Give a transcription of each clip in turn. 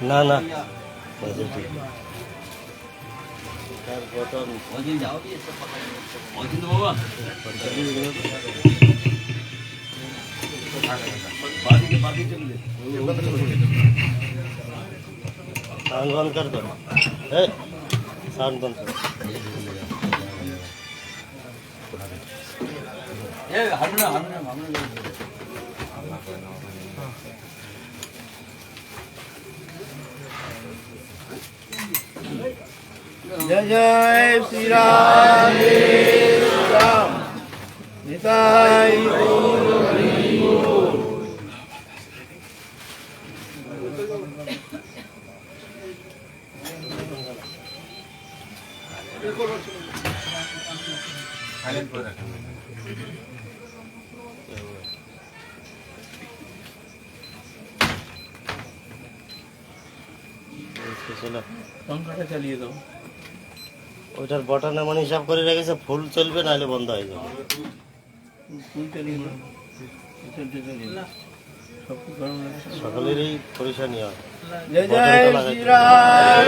ना ना पॉजिटिव তার বটন ওদিন যাও কি সব পাতা ওদিন বাবা बादी चल साउंड बंद कर दो साउंड बंद कर जय जय श्री राम राम निताय गौर हरि बोल। चलो पंखाটা চালিয়ে দাও। ওইটার বটন এমন হিসাব করে রেখেছে ফুল চলবে নাহলে বন্ধ হয়ে যাবে। ফুল চালিয়ে দাও। চলতে চালিয়ে দাও। সব গরম লাগে। সকলেরই পরেশানি হয়। जय जय श्री राम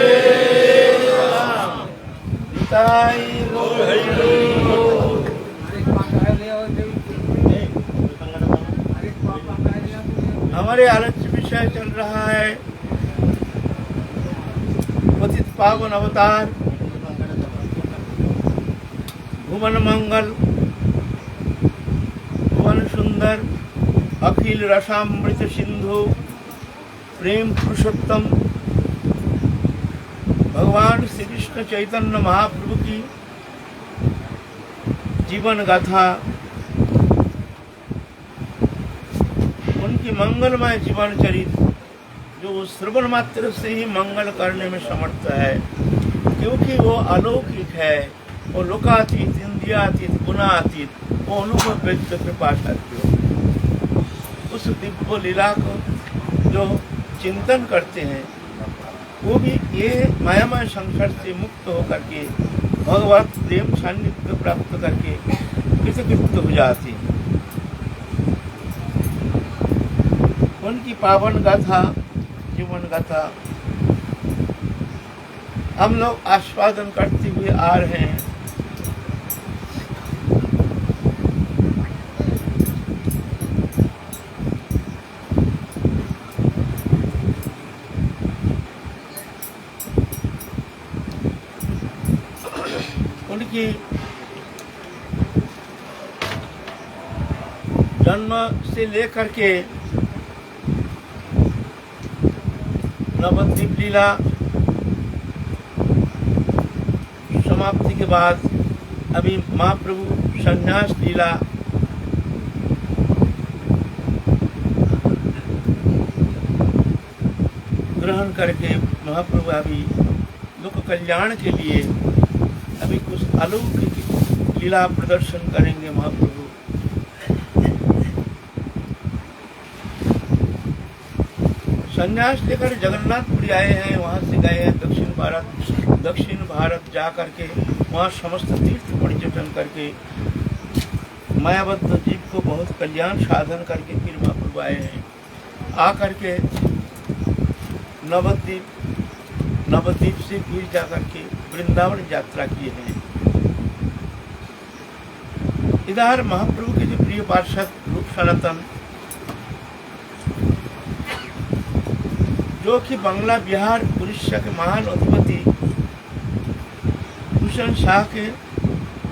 निताय गौर हरि बोल। हमारे आलोच्य विषय चल रहा है पतित पावन अवतार भुवन मंगल भुवन सुंदर अखिल रसामृत सिंधु प्रेम पुरुषोत्तम भगवान श्री कृष्ण चैतन्य महाप्रभु की जीवन गाथा, उनकी मंगलमय जीवन चरित्र जो श्रवण मात्र से ही मंगल करने में समर्थ है, क्योंकि वो अलौकिक है, वो लोकातीत इंद्रियातीत गुणातीत, वो अनुभव व्यक्त कृपा करते हो। उस दिव्य लीला को जो चिंतन करते हैं वो भी ये मायामय संसार से मुक्त होकर के भगवत प्रेम सान्निध्य प्राप्त करके कृतकृत्य हो जाते हैं। उनकी पावन गाथा जीवन गाथा हम लोग आस्वादन करते हुए आ रहे हैं। उनकी जन्म से लेकर के नवद्वीप लीला समाप्ति के बाद अभी महाप्रभु संन्यास लीला ग्रहण करके महाप्रभु अभी लोक कल्याण के लिए अभी कुछ अलौकिक लीला प्रदर्शन करेंगे महाप्रभु। संन्यास लेकर जगन्नाथपुरी आए हैं, वहाँ से गए हैं दक्षिण भारत जा करके वहाँ समस्त तीर्थ पर्यटन करके मायाबद्ध जीव को बहुत कल्याण साधन करके फिर महाप्रभु आए हैं। आ करके नवद्वीप से फिर जा करके वृंदावन यात्रा किए हैं। इधर महाप्रभु के जो प्रिय पार्षद रूप सनातन जो कि बांग्ला बिहार उड़ीसा के महान अधिपति भूषण शाह के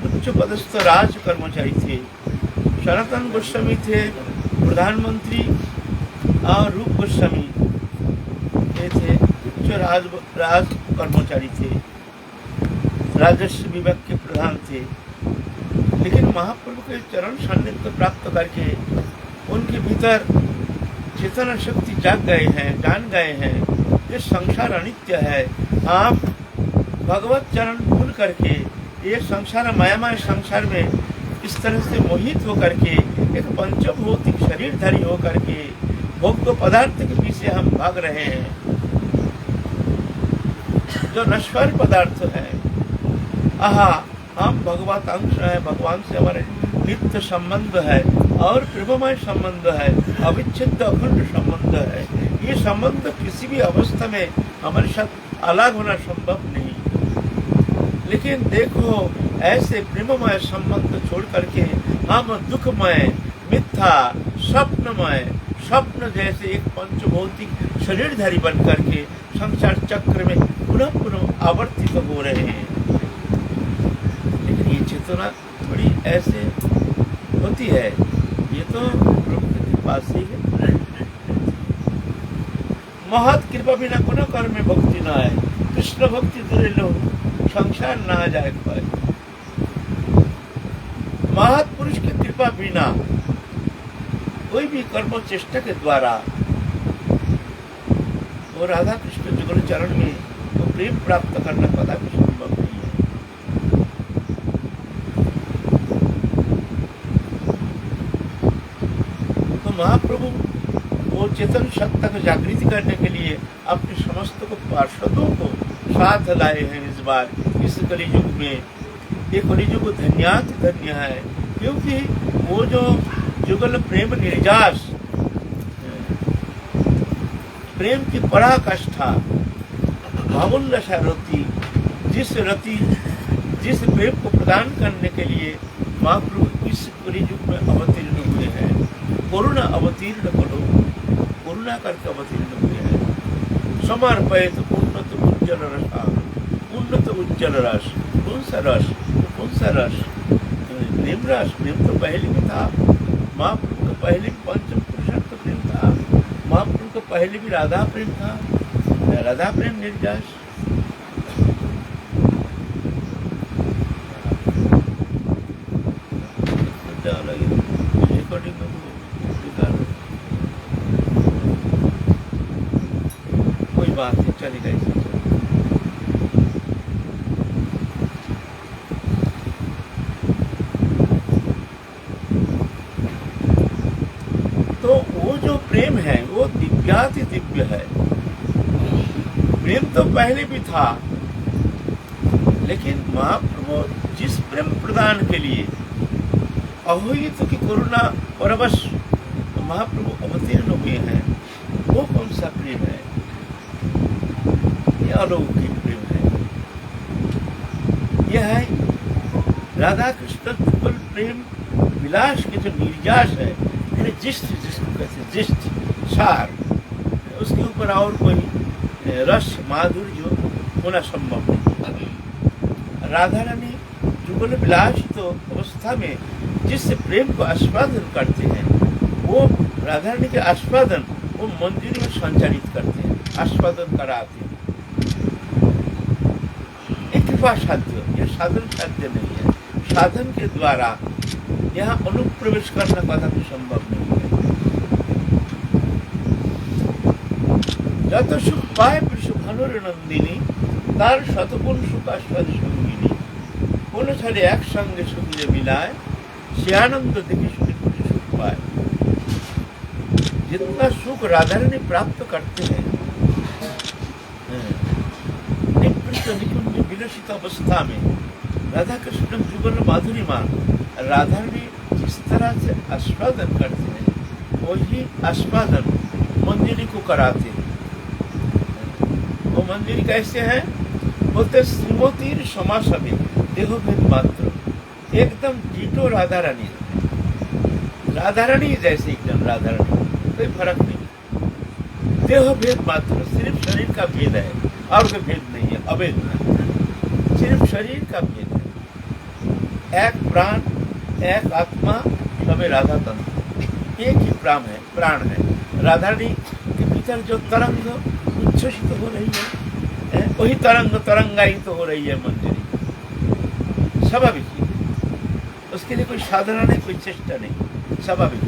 उच्च पदस्थ राज कर्मचारी थे। सनातन गोस्वामी थे प्रधानमंत्री और रूप गोस्वामी थे उच्च राज कर्मचारी थे, राजस्व विभाग के प्रधान थे। लेकिन महाप्रभु के चरण सान्निध्य प्राप्त करके उनके भीतर चेतना शक्ति जान गए हैं ये संसार अनित्य है। आप भगवत चरण भूल करके ये संसार मायामय संसार में इस तरह से मोहित होकर के एक पंचभौतिक शरीरधारी होकर के भोग पदार्थ के पीछे हम भाग रहे हैं, जो नश्वर पदार्थ है। आहा हम भगवत अंश है, भगवान से हमारे नित्य संबंध है, और प्रेममय संबंध है, अविच्छेद्य अखंड संबंध है। ये संबंध किसी भी अवस्था में हमारे साथ अलग होना संभव नहीं। लेकिन देखो, ऐसे प्रेममय संबंध छोड़ करके हम दुखमय, मिथ्या, स्वप्नमय, स्वप्न जैसे एक पंचभौतिक शरीरधारी बन करके संसार चक्र में पुनः पुनः आवर्तित हो रहे हैं। लेकिन ये चेतना बड़ी ऐसे होती है, ये तो प्रभु के पास ही है। महत कृपा बिना कोनो कर्म में भक्ति न आए, कृष्ण भक्ति दूरे लो संसार ना जाए पाए। महत पुरुष की कृपा बिना कोई भी कर्म चेष्टा के द्वारा वो राधा कृष्ण जुगल चरण में तो प्रेम प्राप्त करना कदापि संभव नहीं है। तो महाप्रभु वो चेतन सत्ता को जागृति करने के लिए अपने समस्त को पार्षदों को साथ लाए हैं इस बार इस कलियुग में। ये कलियुग धन्याति धन्य है, क्योंकि वो जो जुगल प्रेम निर्जास, प्रेम की पराकाष्ठा, भावोल्लास रति, जिस प्रेम को प्रदान करने के लिए महाप्रभु इस कलियुग में अवतीर्ण हुए हैं। करुणा अवतीर्ण करो, करुणा करके अवतीर्ण हुए हैं। समर्पित उन्नत उज्जवल रसा, उन्नत उज्जवल रस, कौन सा रस? प्रेम रस। प्रेम तो पहले भी था, महाप्रभु का पहले भी पंचम पुरुषार्थ प्रेम था, महाप्रभु का पहले भी राधा प्रेम था, राधा प्रेम निर्जास। कोई बात नहीं, चलेगा इसे। तो वो जो प्रेम है वो दिव्याति दिव्य है। प्रेम तो पहले भी था, लेकिन महाप्रभु जिस प्रेम प्रदान के लिए अहोहित की करुणा और अवश्य महाप्रभु अवतीर्ण हुए हैं, वो कौन सा प्रेम है? ये अलौकिक प्रेम है। यह है राधा कृष्ण युगल प्रेम विलास के जो निर्यास है, जिष्ट जिसको कहते हैं, जिष्ट सार, उसके ऊपर और कोई रस माधुर्य होना संभव नहीं। राधा रानी जुगल विलासित अवस्था में जिस प्रेम को आस्वादन करते हैं, वो राधा रानी के आस्वादन वो मंदिर में संचालित करते हैं, आस्वादन कराते हैं। एक कृपा साध्य, यह साधन साध्य नहीं है। साधन के द्वारा यहाँ अनुप्रवेश करना कदापि संभव नहीं है। যত সুখ পায় সুখানুর নন্দিনী, তার শতগুণ সুখ আস্বাদ সঙ্গিনী। কোন ছাড়ে একসঙ্গে সুখে মিলায়, সে আনন্দ দেখে सुख पाए। जितना सुख राधा रानी प्राप्त करते हैं निवृत्त निकुंज विलसित अवस्था में, राधा कृष्ण जुगल माधुरिमा राधा रानी जिस तरह से आस्वादन करते हैं, वही आस्वादन मंदिरी को कराते हैं। वो मंदिर कैसे है? बोलते श्रीमतीर समासवे देहोभेद मात्र, एकदम डीटो राधा रानी, राधा रानी जैसे एकदम राधा रानी, कोई फर्क नहीं। देहोभेद मात्र, सिर्फ शरीर का भेद है और कोई भेद नहीं है, अभेद नहीं, सिर्फ शरीर का भेद है। एक प्राण एक आत्मा सबे राधा तंत्र, एक ही प्राण है। राधा रानी के भीतर जो तरंग उच्छ्वसित हो रही है, वही तरंगायित तो हो रही है मंजरी, स्वाभाविक। उसके लिए कोई साधना नहीं, कोई चेष्टा नहीं, स्वाभाविक।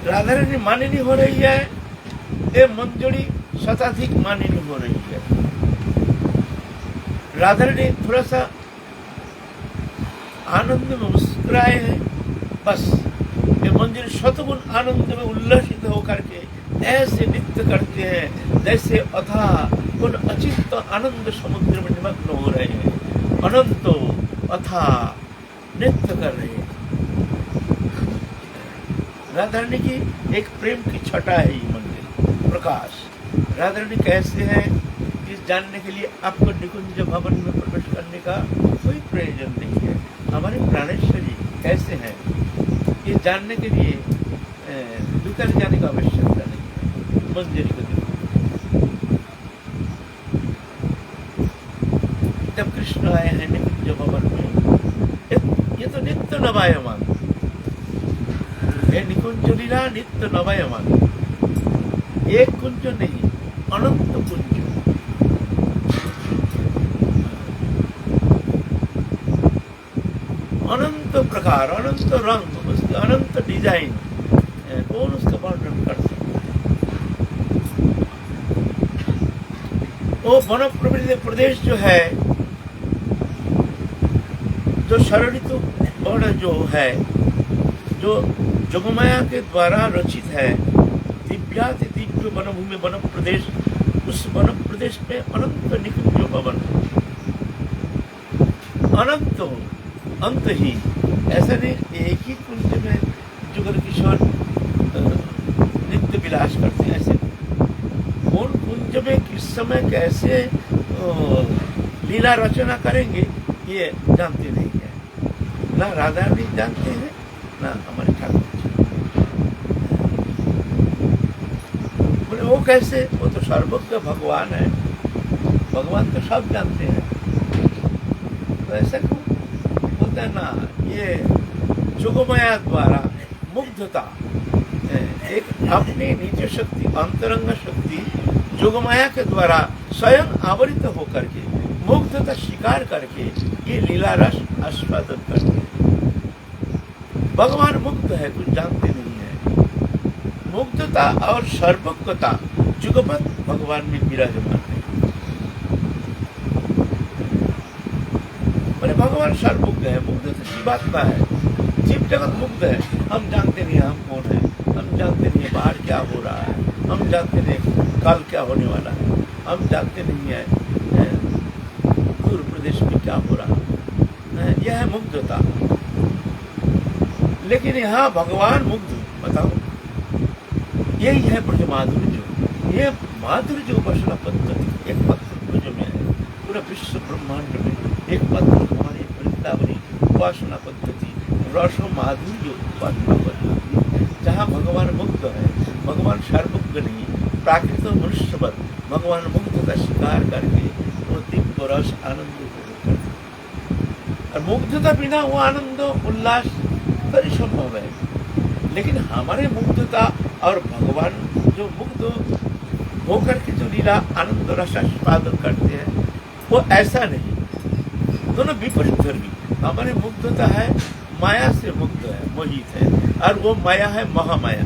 राधा रानी मानिनी हो रही है, ये मंजरी शताधिक मानिनी हो रही है। राधा रानी थोड़ा सा आनंद में मुस्कुराए हैं, बस ये मंदिर शतगुण आनंद में उल्लसित होकर के ऐसे नृत्य करते हैं जैसे अथाह उन अचिंत आनंद समुद्र में निमग्न हो रहे हैं। अनंतो अथाह नृत्य कर रहे हैं। राधा रानी की एक प्रेम की छटा है ये मंदिर प्रकाश। राधा रानी कैसे है इस जानने के लिए आपको निकुंज भवन में प्रवेश करने का कोई प्रयोजन नहीं है। हमारे प्राणेश्वरी कैसे हैं ये जानने के लिए भीतर जाने का आवश्यकता नहीं है। मंदिर को देखो, जब कृष्ण आए हैं निकुंज भवन में, ये तो नित्य नवायमान, ये निकुंज लीला नित्य नवायमान, एक कुंज नहीं अनंत कुंज, अनंत प्रकार, अनंत रंग, उसके अनंत डिजाइन, कौन उसका वर्णन कर सकता है। वो वन प्रदेश जो है, जो षड्ऋतु वर्ण जो है, जो जोगमाया के द्वारा रचित है, दिव्याति दिव्य वनभूमि वन प्रदेश, उस वन प्रदेश में अनंत निकुंज भवन, अनंत अंत ही, ऐसा नहीं एक ही कुंज में जुगल किशोर नित्य विलास करते हैं, ऐसे कौन कुंज में किस समय कैसे लीला रचना करेंगे ये जानते नहीं है। ना राधा रानी जानते हैं ना हमारे ठाकुर जी। बोले वो कैसे, वो तो सर्वज्ञ भगवान है, भगवान तो सब जानते हैं, तो ऐसा क्यों बोलते हैं ना। ये जोगमाया द्वारा मुग्धता, एक अपनी निज शक्ति, अंतरंग शक्ति जोगमाया के द्वारा स्वयं आवृत होकर के मुग्धता स्वीकार करके ये लीला रस आस्वादन करते हैं। भगवान मुग्ध है, कुछ जानते नहीं है। मुग्धता और सर्वज्ञता जुगपत भगवान में विराजमान है। बोले भगवान सर्वज्ञ है, मुग्ध तो जीवात्मा है, जीव जगत मुग्ध है। हम जानते नहीं हम कौन है, हम जानते नहीं बाहर क्या हो रहा है, हम जानते नहीं कल क्या होने वाला है, हम जानते नहीं है दूर प्रदेश में क्या हो रहा है। यह है मुग्धता। लेकिन यहाँ भगवान मुग्ध, बताओ यही है ब्रज माधुर्य। जो ये माधुर्य जो उपासना पद्धति एक पत्र जो में है, पूरा विश्व ब्रह्मांड में एक पत्र हमारी वृंदावनी उपासना पद्धति, रस माधुर्य उपासना पद्धति, जहाँ भगवान मुग्ध है, भगवान सर्वज्ञ नहीं, प्राकृत मनुष्यवत भगवान मुग्ध का शिकार करके वो दिव्य रस आनंद करते, और मुग्धता बिना वो आनंद उल्लास बड़ी संभव है। लेकिन हमारे मुग्धता और भगवान जो मुग्ध होकर के जो लीला आनंद रस आस्वादन करते हैं वो ऐसा नहीं, दोनों विपरीत धर्मी। हमारे मुग्धता है माया से मुक्त है, मोहित है, और वो माया है महामाया,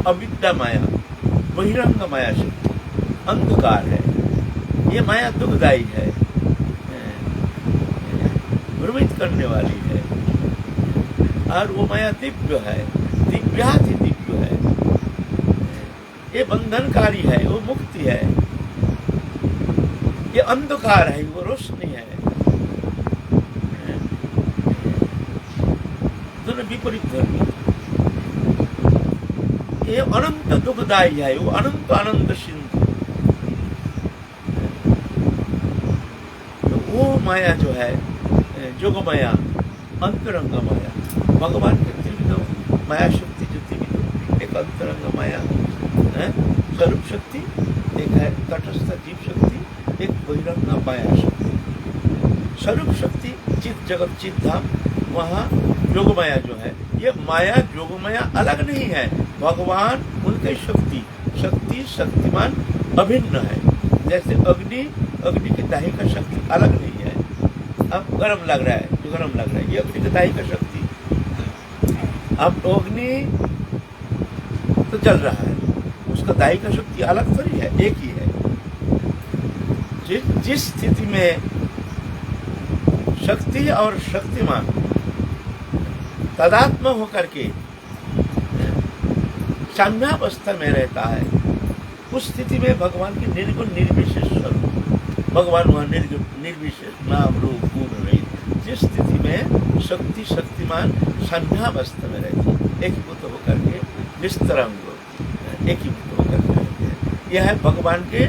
अविद्या माया, बहिरंग माया शक्ति, अंधकार है। ये माया दुखदायी है, भ्रमित करने वाली है, और वो माया दिव्य है, दिव्याति दिव्य है, ये बंधनकारी है, वो मुक्ति है, ये अंधकार है, वो रोशनी है। दोनों विपरीत धर्मी। ये अनंत दुखदायी है, वो अनंत आनंद सिंधु। तो वो माया जो है जोग माया, अंतरंग माया, भगवान के त्रिविध माया शक्ति जो त्रिविध, एक अंतरंग माया है स्वरूप शक्ति, एक है तटस्थ जीव शक्ति, एक बहिरंग माया शक्ति। स्वरूप शक्ति चित जगत चित धाम, वहाँ जोग माया जो है, ये माया जोग माया अलग नहीं है, भगवान उनके शक्ति, शक्ति शक्तिमान अभिन्न है। जैसे अग्नि, अग्नि की दाही का शक्ति अलग नहीं है। अब गर्म लग रहा है, जो गर्म लग रहा है, ये अग्नि की दाही का शक्ति। अब अग्नि तो जल रहा है, उसका दाही का शक्ति अलग थोड़ी है, एक ही है। जिस स्थिति में शक्ति और शक्तिमान तदात्म होकर के साम्यावस्था में रहता है, उस स्थिति में भगवान की निर्गुण निर्विशेष स्वरूप, भगवान वहाँ निर्गुण निर्विशेष नाम रूप गुण रहित जिस स्थिति में शक्ति शक्तिमान संध्यावस्था में रहती है, एकीभूत होकर के निस्तरंग एकीभूत होकर के रहते हैं। यह है भगवान के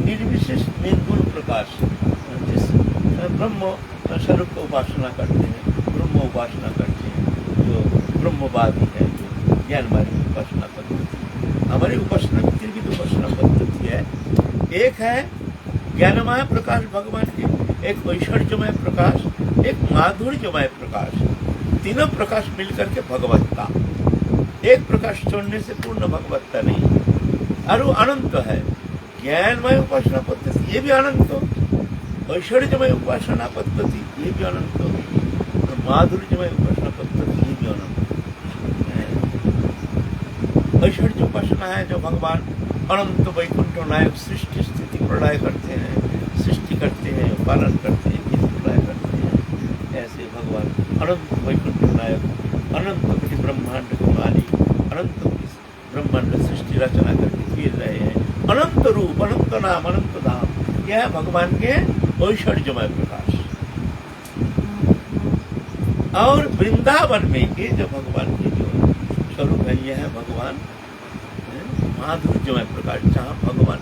निर्विशेष निर्गुण प्रकाश, जिस ब्रह्म स्वरूप को उपासना करते हैं, ब्रह्म उपासना करते हैं, जो ब्रह्मवादी है, जो ज्ञानवादी उपासना पद्धति। हमारी उपासना की त्रिविध उपासना पद्धति है। एक है ज्ञानमय प्रकाश भगवान के, एक ऐश्वर्यमय प्रकाश, एक माधुर्यमय प्रकाश, तीनों प्रकाश मिलकर के भगवत्ता। एक प्रकाश छोड़ने से पूर्ण भगवत्ता नहीं। और वो अनंत है। ज्ञानमय उपासना पद्धति ये भी अनंत, ऐश्वर्यमय उपासना पद्धति ये भी अनंत, माधुर्यमय उपासना पद्धति ये भी अनंत। ऐश्वर्य उपासना है जो भगवान अनंत वैकुंठ नायक सृष्टि स्थिति प्रलय करते हैं, सृष्टि करते हैं, पालन करते हैं, प्रलय करते हैं। ऐसे भगवान अनंत वैकुंठ नायक, अनंत कोटि ब्रह्मांड के मालिक, अनंत ब्रह्मांड सृष्टि रचना करके फिर रहे हैं। अनंत रूप, अनंत नाम, अनंत धाम, यह है भगवान के ऐश्वर्यमय प्रकाश। और वृंदावन में ये जो भगवान के जो स्वरूप है, यह है भगवान माधुर्यमय प्रकाश, जहाँ भगवान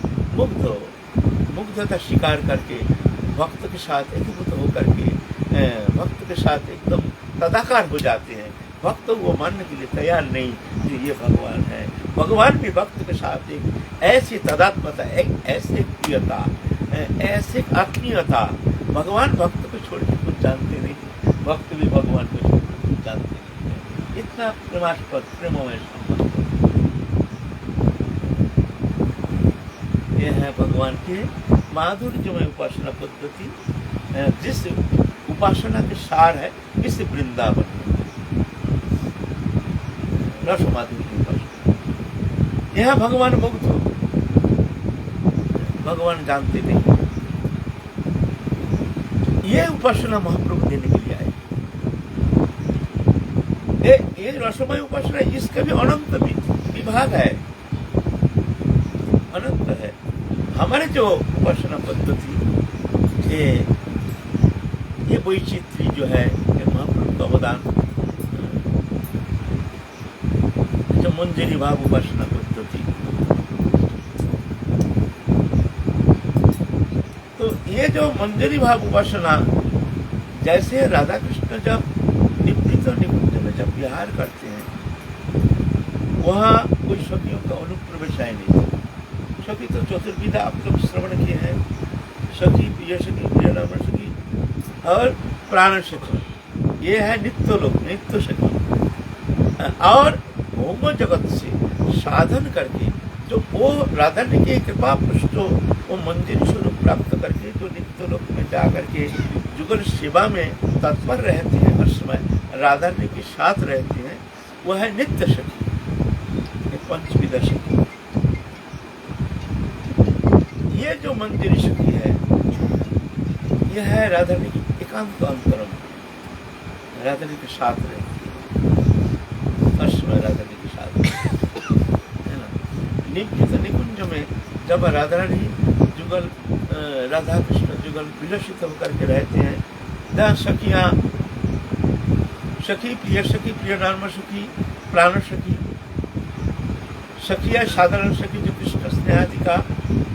मुग्धता स्वीकार करके भक्त के साथ एकीभूत होकर के भक्त के साथ एकदम तदाकार हो जाते हैं। भक्त वो मानने के लिए तैयार नहीं कि ये भगवान है। भगवान भी भक्त के साथ एक ऐसी तदात्मता, एक ऐसी प्रियता, ऐसे आत्मीयता। भगवान भक्त को छोड़ के कुछ जानते नहीं, भक्त भी भगवान को छोड़ के कुछ जानते नहीं। इतना प्रेमास्पद प्रेममय संबंध यह है भगवान के माधुर्यमय उपासना पद्धति, जिस उपासना के सार है इस वृंदावन रस माधुर्य उपासना। यह भगवान मुग्ध हो, भगवान जानते नहीं। ये उपासना महाप्रभु देने के लिए आए। ये रसमय उपासना, इसका भी अनंत विभाग है, अनंत है। हमारे जो उपासना पद्धति ये वैचित्री जो है, ये महाप्रभु का अवदान, जो मंजरी भाव उपासना पद्धति, तो ये जो मंजरी भाव उपासना, जैसे राधा कृष्ण जब निवृत्त निकुंज में जब विहार करते हैं, वहाँ कोई सखियों का अनुप्रवेश है नहीं। सखी तो चतुर्विधा आप लोग श्रवण किए हैं, सखी, प्रिय सखी, प्रियनाम सखी और प्राण सखी। ये है नित्य लोक, नित्य सखी। और भौम जगत से साधन करके जो वो राधा रानी की कृपा पृष्ठ वो मंदिर स्वरूप प्राप्त करके जो नित्य लोक में जा करके जुगल सेवा में तत्पर रहते हैं, हर समय राधा रानी के साथ रहते हैं, वह है नित्य सखी, पंचविधा सखी। ये जो मंदिर सखी है, यह है राधा रानी की एकांत अंतरम, राधा रानी के साथ रहती है, हर समय राधा रानी के साथ है ना। निवृत्त निकुंज में जब राधा रानी जुगल राधा कृष्ण जुगल विलसित होकर के रहते हैं, जहाँ सखियाँ, सखी, प्रिय नाम सखी, प्राण सखी, सखिया साधारण सखी जो कृष्ण स्नेहादिका,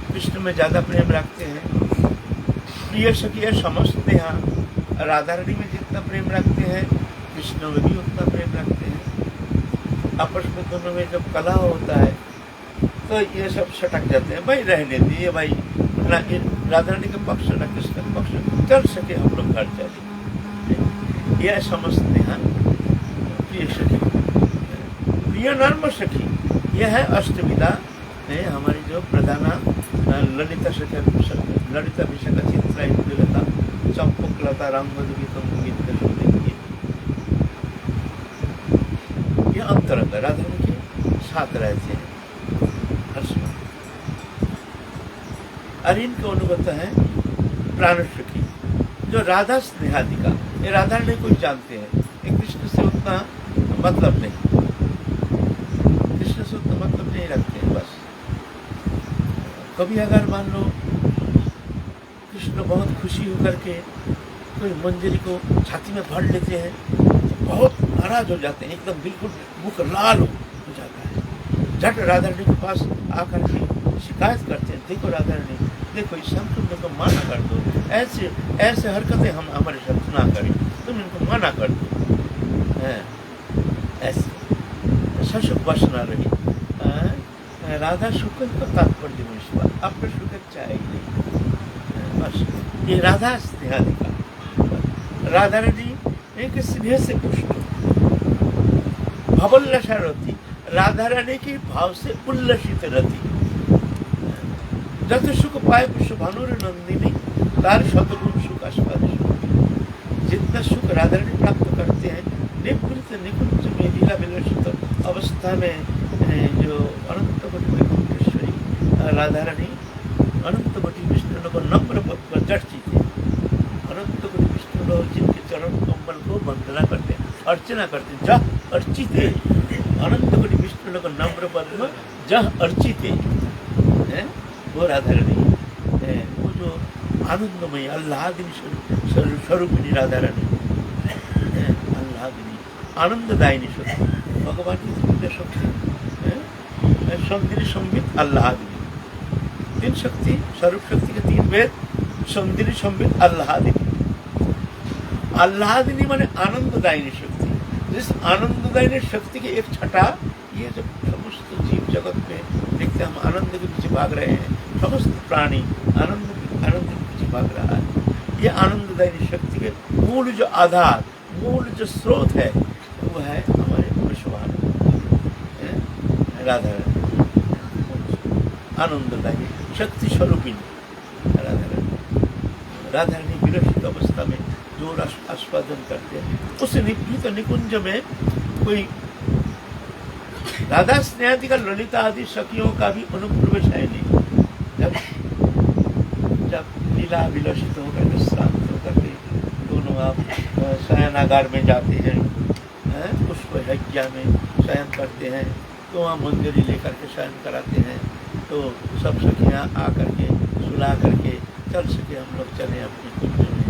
कृष्ण में ज्यादा प्रेम रखते हैं। प्रिय सखिया समस्त यहाँ राधा रानी में जितना प्रेम रखते हैं, कृष्ण में भी उतना प्रेम रखते हैं। आपस में दोनों में जब कला होता है तो ये सब सटक जाते हैं, भाई रहने दिए, भाई ना राधा रानी के पक्ष ना कृष्ण के पक्ष, चल सके हम लोग घर चले। यह समझते हैं प्रिय सखी। प्रिय नर्म सखी, यह है अष्टविधा है हमारी जो प्रधाना ललिता सखा, ललिता विशाखा, चित्रा, इंद्रलता, चंपकलता, रामगीतम गीत का शुरू देखिए। यह अंतरंग राधा रानी के साथ रहते हैं हर समय। और इनको अनुगत है प्राण सखी जो राधा स्नेहादिका, ये राधा रानी को जानते हैं, ये कृष्ण से उतना मतलब नहीं, कृष्ण से उतना मतलब नहीं रखते हैं। बस कभी अगर मान लो कृष्ण बहुत खुशी होकर के कोई मंजरी को छाती में भर लेते हैं तो बहुत नाराज हो जाते हैं, एकदम बिल्कुल मुख लाल हो जाता है। झट राधा रानी के पास आकर के शिकायत करते हैं, देखो राधा रानी, देखो इस हम तुम इनको माना कर दो, ऐसे ऐसे हरकतें हम हमारे साथ ना करें, तुम इनको माना कर दो। ऐसे सशुक बसना रही राधा शुक्र का तात्पर्य निष्पा, आपका शुक्र चाहिए नहीं। बस ये राधा स्नेहाधिकार। राधा रानी एक स्नेह से पुष्ट, भवल्लसा रति, राधा रानी के भाव से उल्लसित रति। जत सुख पाए पुष्प भानुर नंदिनी, तार शतगुण सुख आस्वाद। जितना सुख राधा रानी प्राप्त करते हैं निवृत्त निकुंज में लीला विलसित अवस्था में, जो अनंत कोटि वैकुंठेश्वरी राधा रानी अनंत कोटि विष्णु को नम्र पद पर जड़ती थे। अनंत कोटि विष्णु लोग जिनके चरण कमल को वंदना करते हैं, अर्चना करते हैं, जह अर्चिते अनंत कोटि विष्णु लोग नम्र पद में जह अर्चिते, वो राधा रानी वो जो आनंदमयी आह्लादिनी स्वरूपिणी राधा रानी, आह्लादिनी आनंददायिनी शक्ति, भगवान की दिव्य शक्ति, सौंदर्य संबित आह्लादिनी। तीन शक्ति, स्वरूप शक्ति के तीन भेद, सौंदर्य संबित आह्लादिनी। आह्लादिनी माने आनंददायिनी शक्ति। जिस आनंददायिनी शक्ति की एक छटा, ये जो समस्त जीव जगत में देखते हम आनंद के पीछे भाग रहे हैं, समस्त प्राणी आनंद के पीछे भाग रहा है। ये आनंददायिनी शक्ति के मूल जो आधार, मूल जो स्रोत है, वो है हमारे विश्वान राधा रानी, आनंददायी शक्ति स्वरूपिणी राधा रानी। राधा रानी विरहित अवस्था में जो रस आस्वादन करते हैं, उस निभृत निकुंज में कोई राधा स्नेहादि का ललिता आदि सखियों का भी अनुप्रवेश है नहीं। जब लीला विलसित होकर श्रांत होकर के दोनों आप शयनागार में जाते हैं, पुष्प यज्ञ में शयन करते हैं, तो वहाँ मंजरी लेकर के शयन कराते हैं, तो सब सखियाँ आकर के सुला करके चल सके, हम लोग चले अपने कुंज में,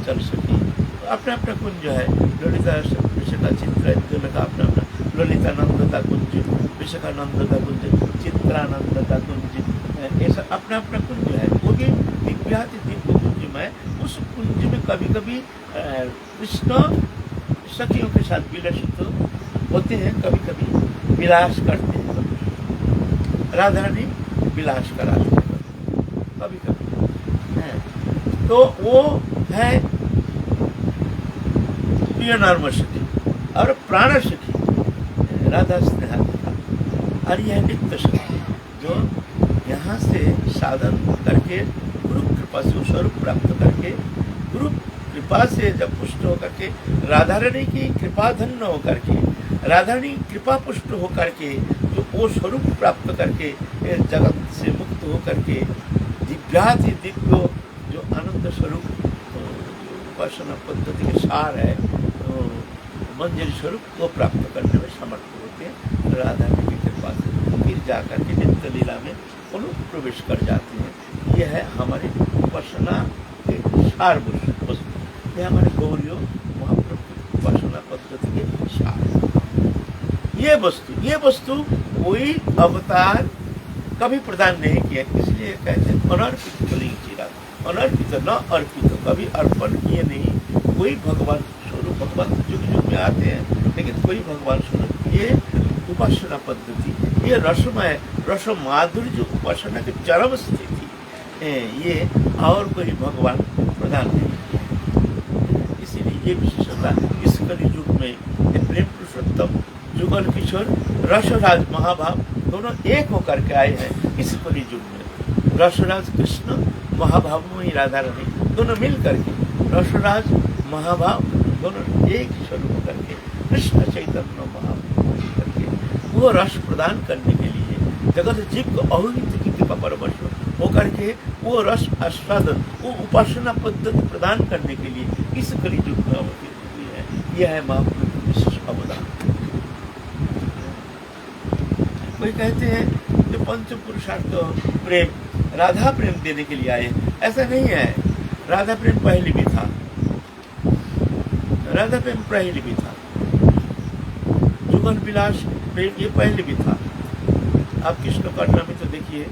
चल सके। तो अपना अपना कुंज है, ललिता विशाखा चित्रा दोनों का अपना अपना, ललितानंद का कुंज, विशाखानंद का कुंज, चित्रानंद का कुंज, ऐसा अपना अपना कुंज है। वो भी दिव्याति दिव्य कुंज में, उस कुंज में कभी कभी कृष्ण सखियों के साथ विलसित होते हैं, कभी कभी विलास करते हैं, राधा रानी विलास कराते हैं कभी कभी है। तो वो है प्रिय नर्म सखी और प्राण सखी राधा स्नेहाधिकार। और यह नित्य सखी जो यहाँ से साधन करके गुरु कृपा से स्वरूप प्राप्त करके, गुरु कृपा से जब पुष्ट होकर के, राधा रानी की कृपा धन्य होकर के, राधा रानी कृपा पुष्ट होकर के, जो वो स्वरूप प्राप्त करके जगत से मुक्त होकर के दिव्याति दिव्य जो आनंद स्वरूप उपासना पद्धति के सार है, तो मंजरी स्वरूप को प्राप्त करने में समर्थ होते हैं। राधा रानी की कृपा से फिर जाकर के नित्य लीला में प्रवेश कर जाते हैं। यह है हमारी उपासना के सारभूत वस्तु, यह हमारे गौरियों महाप्रभु उपासना पद्धति के सार। ये वस्तु कोई अवतार कभी प्रदान नहीं किया, इसलिए कहते हैं अनर्पित कलिंग चिरा, अनर्पित न अर्पित, कभी अर्पण किए नहीं। कोई भगवान स्वरूप, भगवान युग युग में आते हैं, लेकिन कोई भगवान स्वरूप, ये उपासना पद्धति, ये रसमय रस माधुर्य जो उपासना की चरम स्थिति, ये और कोई भगवान प्रदान नहीं किया। इसीलिए ये विशेषता इस कलि युग में प्रेम पुरुषोत्तम जुगल किशोर रसराज महाभाव दोनों एक होकर के आए हैं इस कलि युग में। रसराज कृष्ण, महाभाव में राधा रानी, दोनों मिल करके रसराज महाभाव दोनों एक ही स्वरूप करके कृष्ण चैतन्य महाभाव करके वो रस प्रदान करने के लिए जगत जीव को अवहित की कृपा परवश होकर के वो रस आस्वादन, वो उपासना पद्धति प्रदान करने के लिए इस कलि युग में अवतीर्ण हुई है। यह है महाप्रभु विशेष अवदान। कोई कहते हैं जो पंच पुरुषार्थ प्रेम राधा प्रेम देने के लिए आए, ऐसा नहीं है। राधा प्रेम पहले भी था, राधा प्रेम पहले भी था, जुगल विलास प्रेम ये पहले भी था। आप कृष्ण कथा में तो देखिए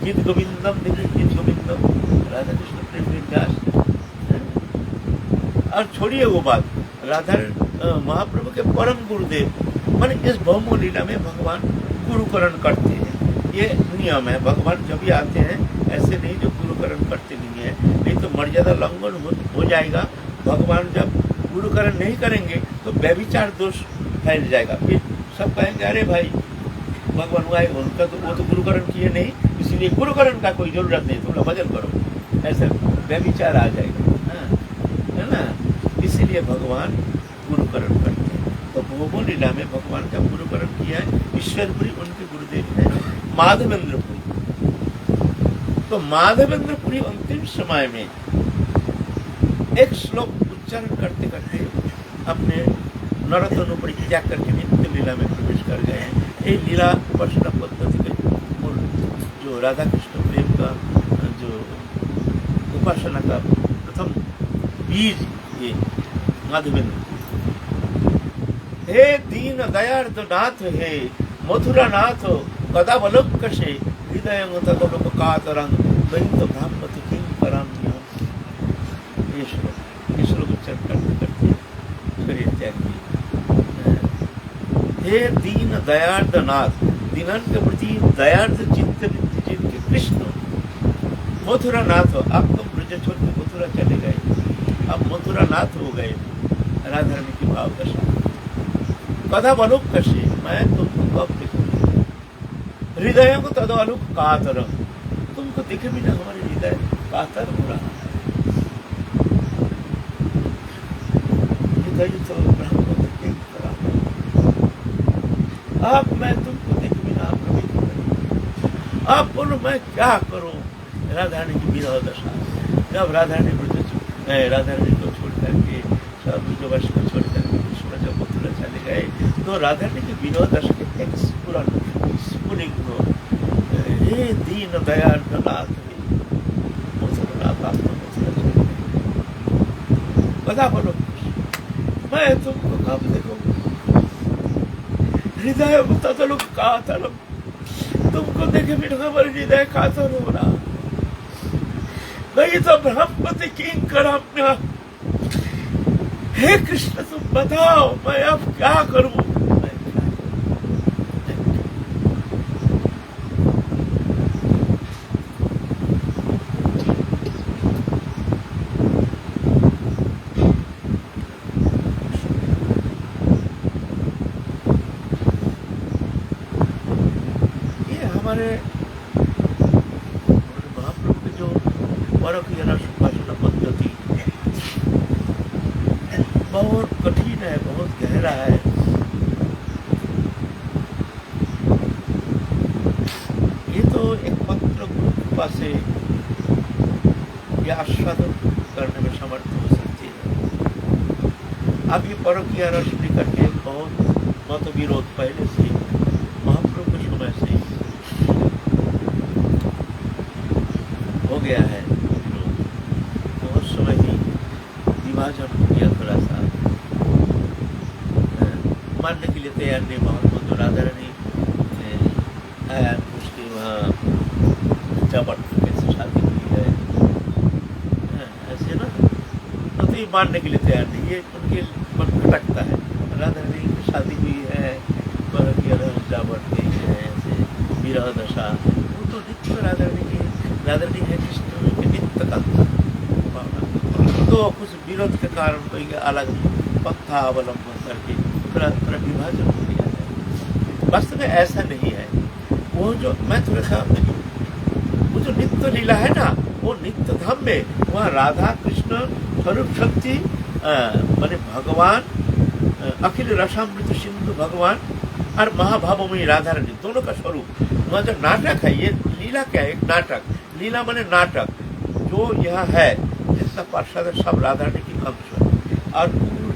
गीत गोविंदम, देखिए गीत गोविंदम राधा कृष्ण प्रेम विलास। और छोड़िए वो बात, राधा महाप्रभु के परम गुरुदेव माने इस भौमो लीला में भगवान गुरुकरण करते हैं, ये नियम है। भगवान जब भी आते हैं ऐसे नहीं जो गुरुकरण करते नहीं है, नहीं तो मर्यादा लंघन हो जाएगा। भगवान जब गुरुकरण नहीं करेंगे तो व्यभिचार दोष फैल जाएगा, फिर सब कहेंगे अरे भाई भगवान हुआ उनका तो वो तो गुरुकरण किए नहीं, इसलिए गुरुकरण का कोई जरूरत नहीं, थोड़ा भजन करो, ऐसा व्यभिचार आ जाएगा, है ना। इसीलिए भगवान गुरुकरण करते हैं। तो भोगो लीला में भगवान का गुरुकरण किया है ईश्वरपुरी, उनके गुरुदेव है माधवेंद्रपुरी। तो माधवेंद्रपुरी अंतिम समय में एक श्लोक उच्चारण करते करते अपने नरोत्तम परित्याग करके नित्य लीला में प्रवेश कर गए हैं। ये लीला उपासना पद्धति के मूल जो राधा कृष्ण प्रेम का जो उपासना का प्रथम बीज ये माधवेंद्र। हे दीन दयार्द नाथ हे मथुरा नाथ कदा बलोकशे हृदय तदलोक कातरंग बंद ब्राह्मति किं कराम्य। ये श्लोक उच्चारण करते करते शरीर त्याग किया। हे दीन दयार्द नाथ, दीनन के प्रति दयार्द चित्त जिनके कृष्ण मथुरा नाथ, आप तो ब्रज छोड़ के मथुरा चले गए, अब मथुरा नाथ हो गए, राधा रानी की भाव दशा। कदा बलुक कशे, मैं तुमको कब देखूंगी, हृदय को तद अलुक कातर, तुमको देखे बिना हमारे हृदय कातर हो रहा है। हृदय तो ब्रह्म आप, मैं तुमको देख बिना आप कभी नहीं, आप बोलो मैं क्या करूं। राधा रानी की विरह दशा, जब राधा रानी को छोड़ करके सब ब्रजवासी को छोड़ करके कृष्ण जब मथुरा चले गए तो राधा रानी की विरह दशा के स्फुलिंग हे दीन दयार्द नाथ मथुरा नाथ, आप तो मथुरा चले गए, बता बोलो मैं तुमको कब देखूंगा, हृदय तदलुक कातरम, तुमको देखे बिना हमारे हृदय कातर हो रहा, नहीं तो ब्रह्मपति किं कराम्य। हे कृष्ण तुम बताओ मैं अब क्या करूं। हमारे महाप्रभु की जो परकीय रस उपासना पद्धति बहुत कठिन है, बहुत गहरा है। ये तो एक पत्र गुरु कृपा से यह आस्वादन करने में समर्थ हो सकती है। अब ये परकीय रस लेकर के बहुत मत विरोध पहले से महाप्रभु के समय से हो गया है, बहुत समय ही विभाजन हो गया, थोड़ा सा मानने के लिए तैयार नहीं। बहुत तो राधा रानी आया उसके वहाँ चपट कैसे शादी हुई है, ऐसे ना, तो ये मानने के लिए तैयार नहीं, ये उनके मन खटकता है। राधा रानी की शादी हुई है, जावट गई है, ऐसे विरह दशा, वो तो नित्य राधा रानी है कृष्ण के नित्य का भावना। तो कुछ विरोध के कारण कोई अलग पक्का अवलंबन करके थोड़ा विभाजन हो गया है। वास्तव में ऐसा नहीं है। वो जो मैं थोड़ा सा वो जो नित्य लीला है ना, वो नित्य धाम में वहाँ राधा कृष्ण स्वरूप शक्ति माने भगवान अखिल रसामृत सिंधु भगवान और महाभावमयी राधा रानी दोनों का स्वरूप। वहाँ जो नाटक है, ये लीला क्या है, एक नाटक, लीला माने नाटक। जो यह है जितना पार्षद है सब राधा रानी की अंश है, और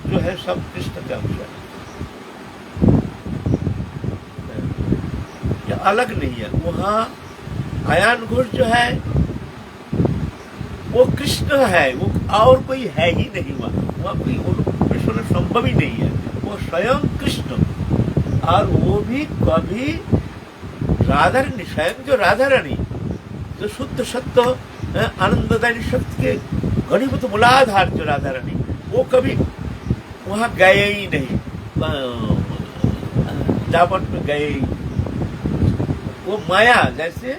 जो है सब कृष्ण के अंश है, यह अलग नहीं है। वहाँ आयान घोष जो है वो कृष्ण है, वो और कोई है ही नहीं। वहाँ कोई कृष्ण संभव ही नहीं है। वो स्वयं कृष्ण, और वो भी कभी राधा रानी, स्वयं जो राधा रानी जो शुद्ध सत्य आनंददायी शक्ति के घनीभूत मूलाधार जो राधा रानी, वो कभी वहां गए ही नहीं, जापट में गए ही। वो माया, जैसे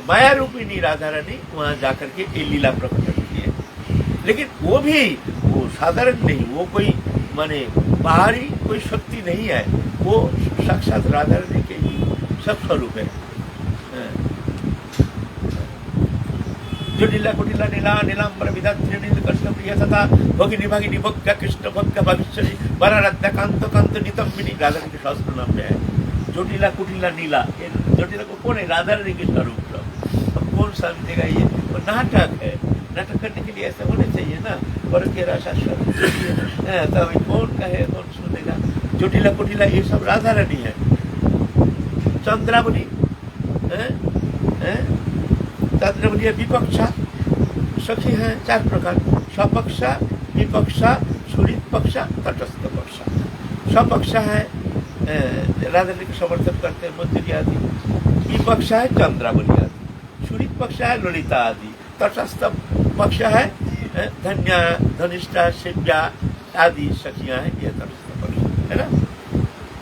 माया रूपिणी राधा रानी वहां जाकर के ये लीला प्रकट करती है। लेकिन वो भी वो साधारण नहीं, वो कोई माने बाहरी कोई शक्ति नहीं है, वो साक्षात राधा रानी के ही सब स्वरूप है। जो नीला कुटिला नीला नीलांबर विधात्री नील कृष्ण प्रिय तथा भगिनी भगिनी भक्त्या कृष्ण भक्त भविष्यति वररत्न कांत कांत नितंबिनी, राधा रानी के शास्त्र नाम में है। जोटिला कुटिला नीला, ये जोटिला को कौन है? राधा रानी के स्वरूप। अब कौन समझेगा? ये वो नाटक है, नाटक करने के लिए ऐसा होना चाहिए ना, पर के राशा तो अभी कौन कहे, कौन सुनेगा? जोटिला कुटिला ये सब राधा रानी है। चंद्रावली चंद्रावली विपक्षा सखी है 4 प्रकार, स्वपक्षा, विपक्षा, सुरित पक्षा, तटस्थ पक्षा। स्वपक्षा है राधा रानी के समर्थन करते हैं मंदिर आदि, विपक्षा है चंद्रावली आदि, सुरित पक्षा है ललिता आदि, तटस्थ पक्ष है धन्या धनिष्ठा शिव्या आदि सखियां हैं, ये तटस्थ पक्ष है ना,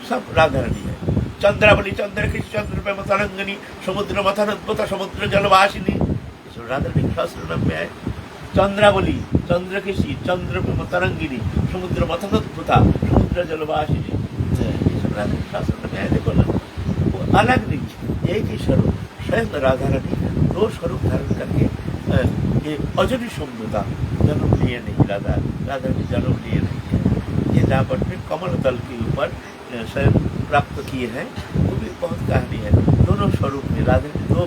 सब राधा रानी है। चंद्रावली चंद्र की चंद्र पे मतरंगनी, समुद्र मथनोद्भुत समुद्र जलवासिनी, राधा रानी के शास्त्र नाम में है। चंद्रावली चंद्र की चंद्र पे मतरंगिनी, समुद्र मथनोद्भुता समुद्र जलवासिनी, राधा के शास्त्र में है। देखो ना, वो अलग नहीं, एक ही स्वरूप, स्वयं राधा रानी 2 स्वरूप धारण करके ये अजनी शंभुता जन्म लिए नहीं, राधा रानी जन्म लिए नहीं है। ये जापट में कमल दल के ऊपर स्वयं प्राप्त किए हैं, वो भी बहुत कहानी है। दोनों स्वरूप में राधा ने 2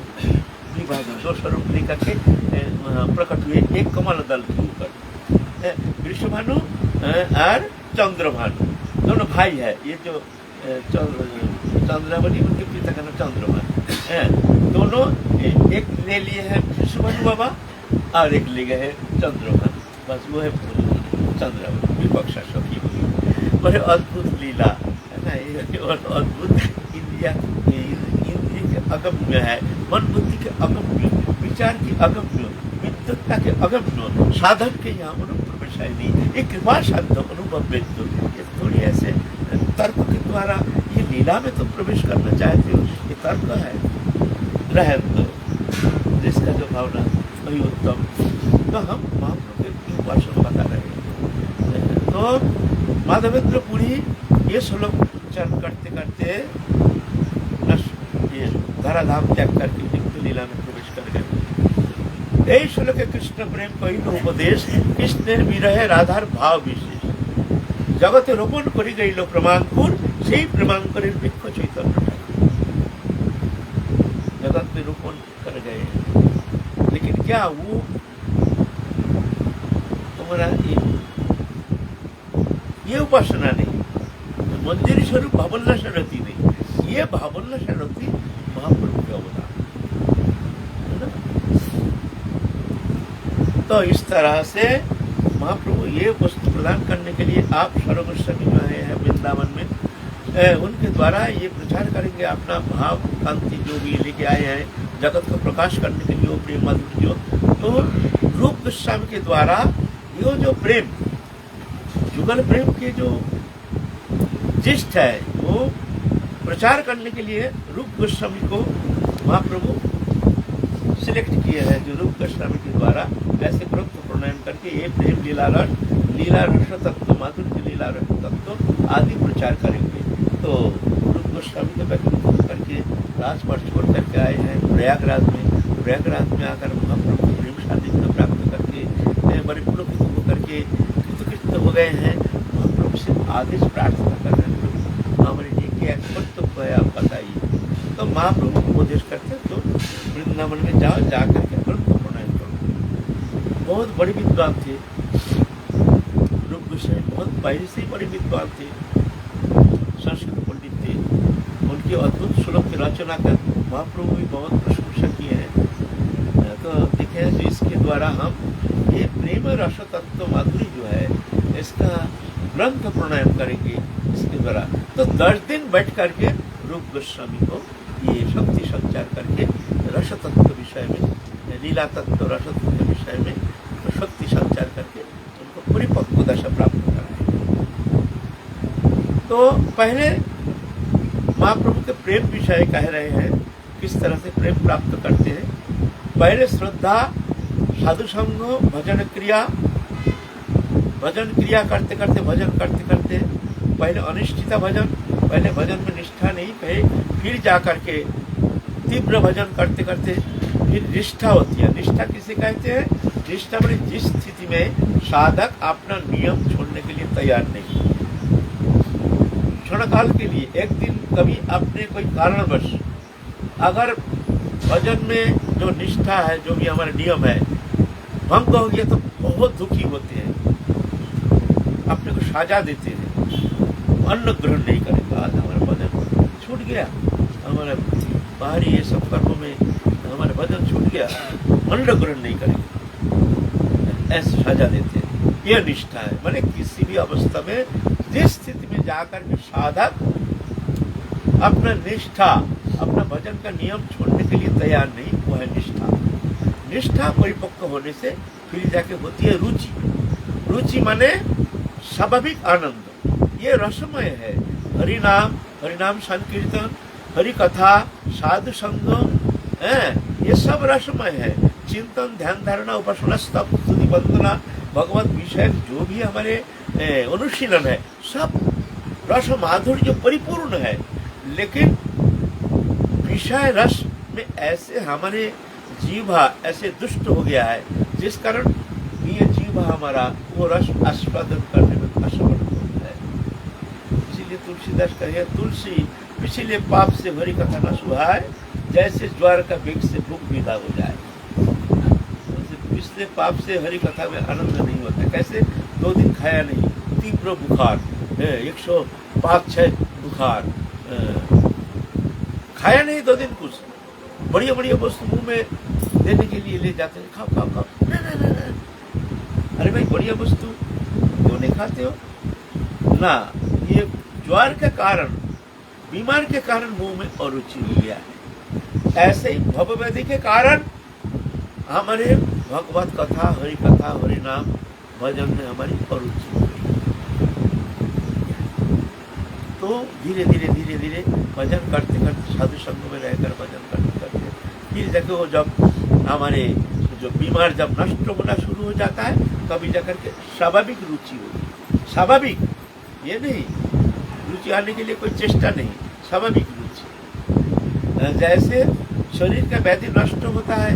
विभाग, 2 स्वरूप लेकर के प्रकट हुए, एक कमल दल के ऊपर वृषभानु और चंद्रभानु, दोनों भाई है। ये जो चंद्रावली उनके पिता का नाम चंद्रभानु, दोनों एक ले लिए हैं वृषभानु बाबा और एक ले गए हैं चंद्रभानु, बस वो है चंद्रावली विपक्षा सखी हुई। बड़े अद्भुत लीला है ना, ये अद्भुत इंद्रिया के अगम्य है, मन बुद्धि के अगम्य, विचार की अगम्य, विद्वत्ता के अगम्य, साधक के यहाँ अनुप्रवेश है नहीं, एक कृपा शांत अनुभव वेद, ये थोड़ी ऐसे तर्क के द्वारा ये लीला में तो प्रवेश करना चाहते हो, ये तर्क है, रह दो जिसका जो भावना वही उत्तम। तो हम महाप्रभु के उपासना बता रहे हैं। तो माधवेंद्र पुरी ये श्लोक उच्चारण करते करते ये धराधाम त्याग करके नित्य लीला में प्रवेश कर गए। यही श्लोक कृष्ण प्रेम कहिल उपदेश, कृष्णेर विरहे राधार भाव विशेष, जगते रोपण करी गईल प्रमांकुर, সেই প্রেমাঙ্করের বৃক্ষ চৈতন্য ঠাকুর जगत में रोपण कर गए। लेकिन क्या वो तुम्हारा ये उपासना नहीं, मंदिर स्वरूप भावल्ला शरती नहीं, ये भावल्ला शरती महाप्रभु के अवतार है ना। तो इस तरह से महाप्रभु ये वस्तु प्रदान करने के लिए आप सर्वस्वी जो है वृंदावन में उनके द्वारा ये प्रचार करेंगे अपना भाव कांति जो भी लेके आए हैं, जगत को प्रकाश करने के लिए वो प्रेम माधुर्य। तो रूप गोस्वामी के द्वारा ये जो प्रेम, जुगल प्रेम के जो जिष्ट है, वो प्रचार करने के लिए रूप गोस्वामी को महाप्रभु सिलेक्ट किए हैं, जो रूप गोस्वामी के द्वारा ऐसे ग्रंथ प्रणयन करके ये प्रेम लीला रस तत्व, माधुर्य लीला रस तत्व आदि प्रचार करेंगे। तो रूप गोस्वामी को व्यक्तित्व करके राजपथ छोड़ करके आए हैं प्रयागराज में आकर महाप्रभु प्रेम सानिध्य प्राप्त करके बड़े पुलकित होकर के कृतकृत हो गए हैं। महाप्रभु से आदेश प्रार्थना कर रहे हैं, हमारे जी क्या कर्तव्य है आप बताइए। तो महाप्रभु को उपदेश करते तो वृंदावन में जाओ, जाकर के ग्रंथ प्रणयन करो। बहुत बड़े विद्वान थे रूप गोस्वामी, बहुत पहले से ही बड़े विद्वान थे, संस्कृत पंडित थे। उनकी अद्भुत श्लोक की रचना कर महाप्रभु भी बहुत प्रशंसा किए हैं। तो देखे जो इसके द्वारा हम ये प्रेम रस तत्व माधुरी जो है, इसका ग्रंथ प्रणयन करेंगे इसके द्वारा। तो 10 दिन बैठ करके रूप गोस्वामी को ये शक्ति संचार करके रस तत्व विषय में, लीला तत्व रस तत्व विषय में शक्ति संचार करके उनको परिपक्व दशा प्राप्त कराए। तो पहले महाप्रभु के प्रेम विषय कह रहे हैं, किस तरह से प्रेम प्राप्त करते हैं। पहले श्रद्धा, साधु संग, भजन क्रिया करते करते, भजन करते करते, पहले अनिष्ठिता भजन, पहले भजन में निष्ठा नहीं, फिर जा करके तीव्र भजन करते करते फिर निष्ठा होती है। निष्ठा किसे कहते हैं? निष्ठा में जिस स्थिति में साधक अपना नियम छोड़ने के लिए तैयार नहीं, क्षण काल के लिए, एक दिन कभी अपने कोई कारणवश अगर भजन में जो निष्ठा है, जो भी हमारा नियम है, भंग हो गया तो बहुत दुखी होते हैं, अपने को साजा देते हैं, अन्न ग्रहण नहीं करेगा, आज हमारा भजन छूट गया, हमारा बाहरी ये सब कर्मों में हमारा भजन छूट गया, अन्न ग्रहण नहीं करेगा, ऐसे साजा देते हैं। यह निष्ठा है। माने किसी भी अवस्था में जिस स्थिति में जाकर के साधक अपना निष्ठा, अपना भजन का नियम छोड़ने के लिए तैयार नहीं, वो है निष्ठा। निष्ठा परिपक्व होने से फिर जाके होती है रुचि। रुचि माने स्वाभाविक आनंद, ये रसमय है। हरिनाम संकीर्तन, हरि कथा, साधु संग, ये सब रसमय है। चिंतन, ध्यान धारणा, उपासना, स्तव, स्तुति, वंदना, भगवत विषय जो भी हमारे अनुशीलन है, सब रस माधुर्य परिपूर्ण है। लेकिन विषय रस में ऐसे हमारे जीवा ऐसे दुष्ट हो गया है, जिस कारण ये जीवा हमारा वो रस आस्वादन करने में असमर्थ होता है। इसीलिए तुलसीदास कहे, तुलसी पिछले पाप से भरी कथा न सुहाए, जैसे ज्वार का वेग से भूख विदा हो जाए। पिछले पाप से हरि कथा में आनंद नहीं होता। कैसे? 2 दिन खाया नहीं, तीव्र बुखार, 105-6 बुखार, खाया नहीं 2 दिन, कुछ बढ़िया बढ़िया वस्तु मुंह में देने के लिए ले जाते हैं, खाओ खाओ खाओ, ना। अरे भाई, बढ़िया वस्तु क्यों नहीं खाते हो ना? ये ज्वार के कारण, बीमार के कारण मुंह में अरुचि हो गया है। ऐसे ही भवव्याधि के कारण हमारे भगवत कथा, हरि कथा, हरि नाम भजन में हमारी अरुचि हो गई। तो धीरे धीरे भजन करते करते, साधु संग में रहकर भजन करते करते, फिर जाके वो जब हमारे जो बीमार जब नष्ट होना शुरू हो जाता है, तभी जाकर के स्वाभाविक रुचि होगी। स्वाभाविक, ये नहीं रुचि आने के लिए कोई चेष्टा नहीं, स्वाभाविक रुचि। जैसे शरीर का व्याधि नष्ट होता है,